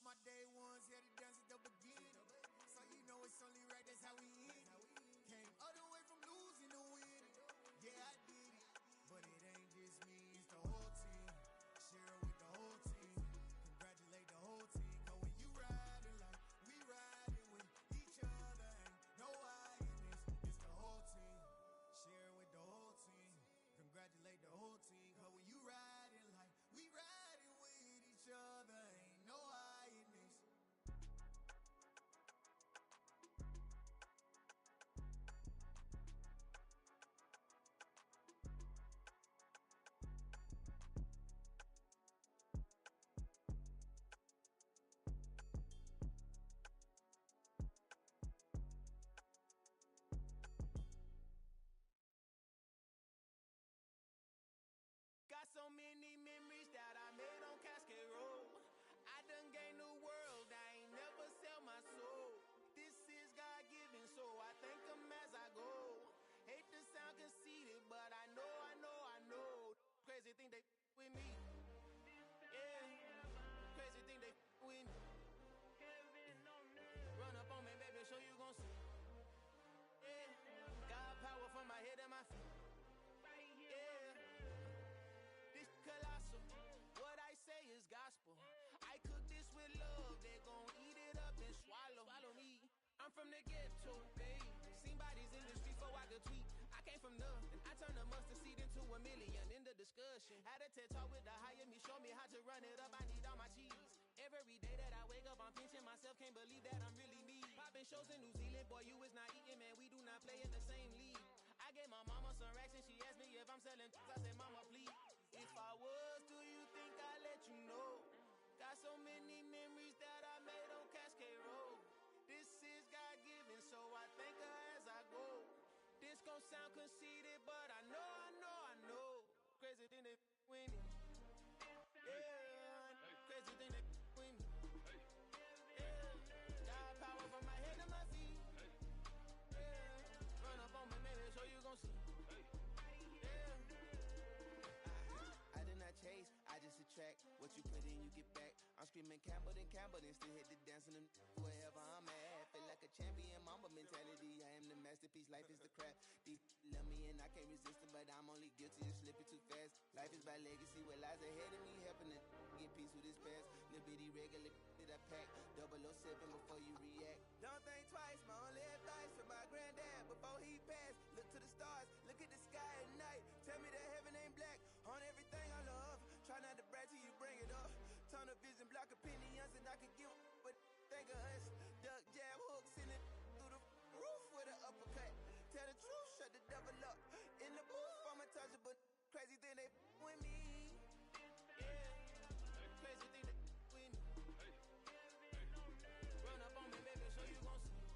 S5: my day ones, here to dance at the beginning. So you know it's only right, that's how we end it. Came all the way from losing to winning. Yeah, I did it. But it ain't just me, it's the whole team. Share it with the whole team. Congratulate the whole team. Cause when you riding like we riding with each other, ain't no I in this. It's the whole team. Share it with the whole team. Congratulate the whole team. Cause when you riding like we riding with each other, ain't no I in this.
S7: Got so many memories that I made on Cascade Road. I done gained the world, I ain't never sell my soul. This is God-given, so I thank him as I go. Hate to sound conceited, but I know. Crazy thing they with me. Yeah, crazy thing they with me. Run up on me, baby, show you gon' see. Yeah, God power from my head and my feet. Yeah. This colossal, what I say is gospel. I cook this with love, they gon' eat it up and swallow me. I'm from the ghetto, babe. Seen bodies in the streets before I could tweet. I came from nothing, I turned a mustard seed into a million. In the discussion, had a TED talk with the higher me, show me how to run it up. I need all my cheese. Every day that I wake up, I'm pinching myself, can't believe that I'm really me. Popping shows in New Zealand, boy, you is not eating, man. We do not play in the same league. I gave my mama some racks and she asked me if I'm selling. I said, mama, please. If I was, do you think I'd let you know? Got so many memories that I made on Cascade Road. This is God-given, so I thank her as I go. This gon' sound conceited, but I know. Crazy thing they with me. Yeah, crazy thing they with me. Yeah, God power from my head to my feet. Yeah, run up on me, maybe so you gon' see. I did not chase, I just attract. What you put in, you get back. I'm screaming Campbell, then still hit the dance and wherever I'm at. Feel like a champion, mamba mentality. I am the masterpiece, life is the craft. Deep love me and I can't resist it, but I'm only guilty of slipping too fast. Life is by legacy, what lies ahead of me, helping to get peace with this past. Little bitty regular that I pack, 007 before you react. Don't think twice, my only advice from my granddad before he passed. Look to the stars, look at the sky at night. Tell me that heaven ain't black on everything I love. Try not to brag till you bring it up. Tunnel vision, block opinions, and I could give but think of us. Duck, jab, hooks in it through the roof with an uppercut. Tell the truth, shut the devil up. In the booth, I'm untouchable. Crazy thing they with me. Yeah, crazy thing they with me. Run up on me, baby, so you gon' see.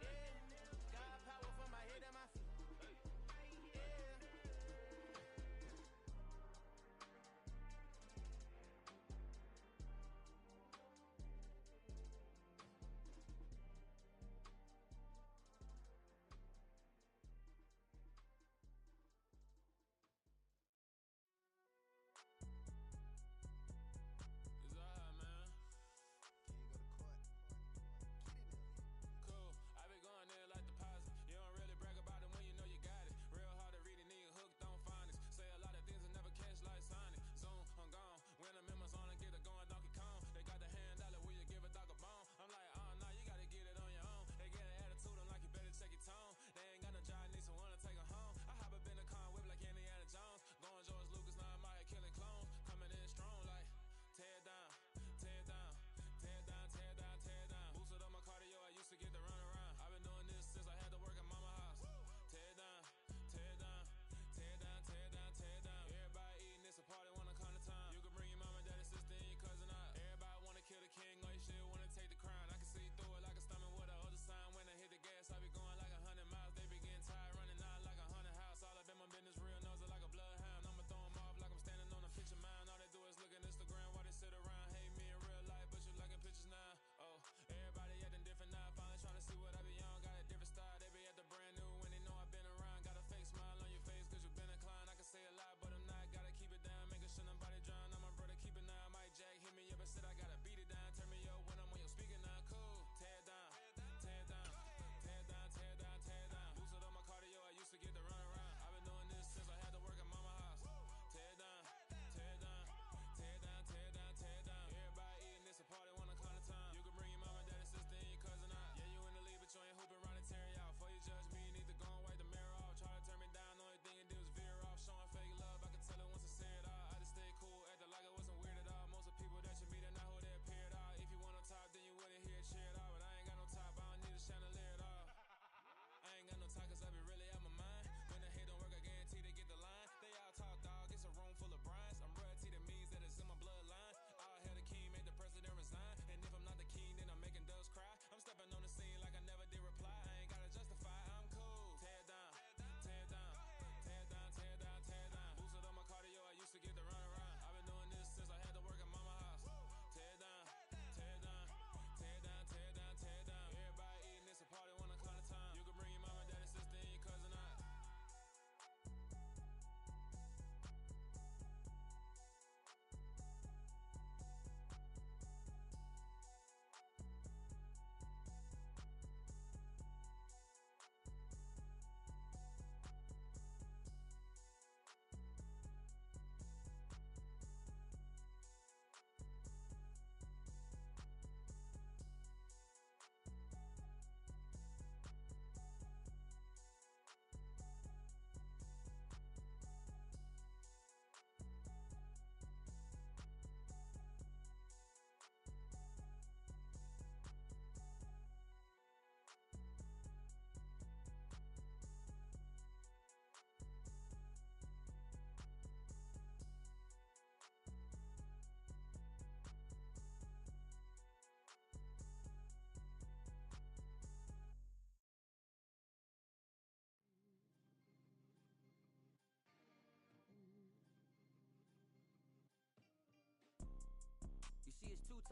S7: Yeah, God power from my head and my feet.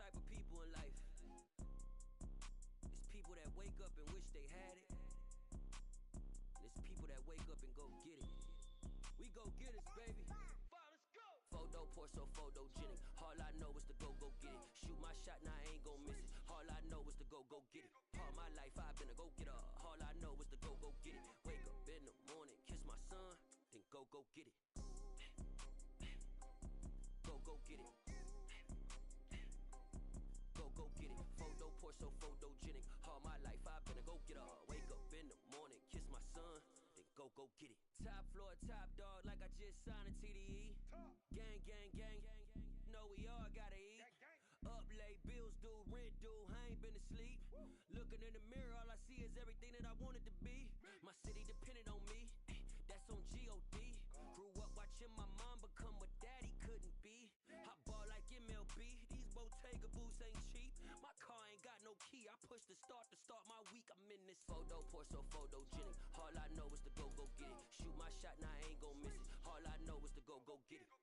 S9: type of people in life. It's people that wake up and wish they had it. And it's people that wake up and go get it. We go get it, baby. Photo poor so photogenic. All I know is to go get it. Shoot my shot, now I ain't gon' miss it. All I know is to go get it. All my life I've been a go getter. All I know is to go get it. Wake up in the morning, kiss my son, then go get it. Go get it. Go get it. Photo poor so photogenic. All my life I've been a go getter. Wake up in the morning, kiss my son, then go get it. Top floor, top dog, like I just signed a TDE. Gang, gang, gang, know we all gotta eat. Up late, bills due, rent due, I ain't been asleep. Looking in the mirror, all I see is everything that I wanted to be. My city depended on me, that's on G.O.D. Grew up watching my mom become what daddy couldn't be. I ball like MLB, these Bottega boots ain't cheap. My car ain't got no key, I push the start to start my week. I'm in this photo poor so photogenic. All I know is to go get it. Shoot my shot, now I ain't gon' miss it. All I know is to go get it.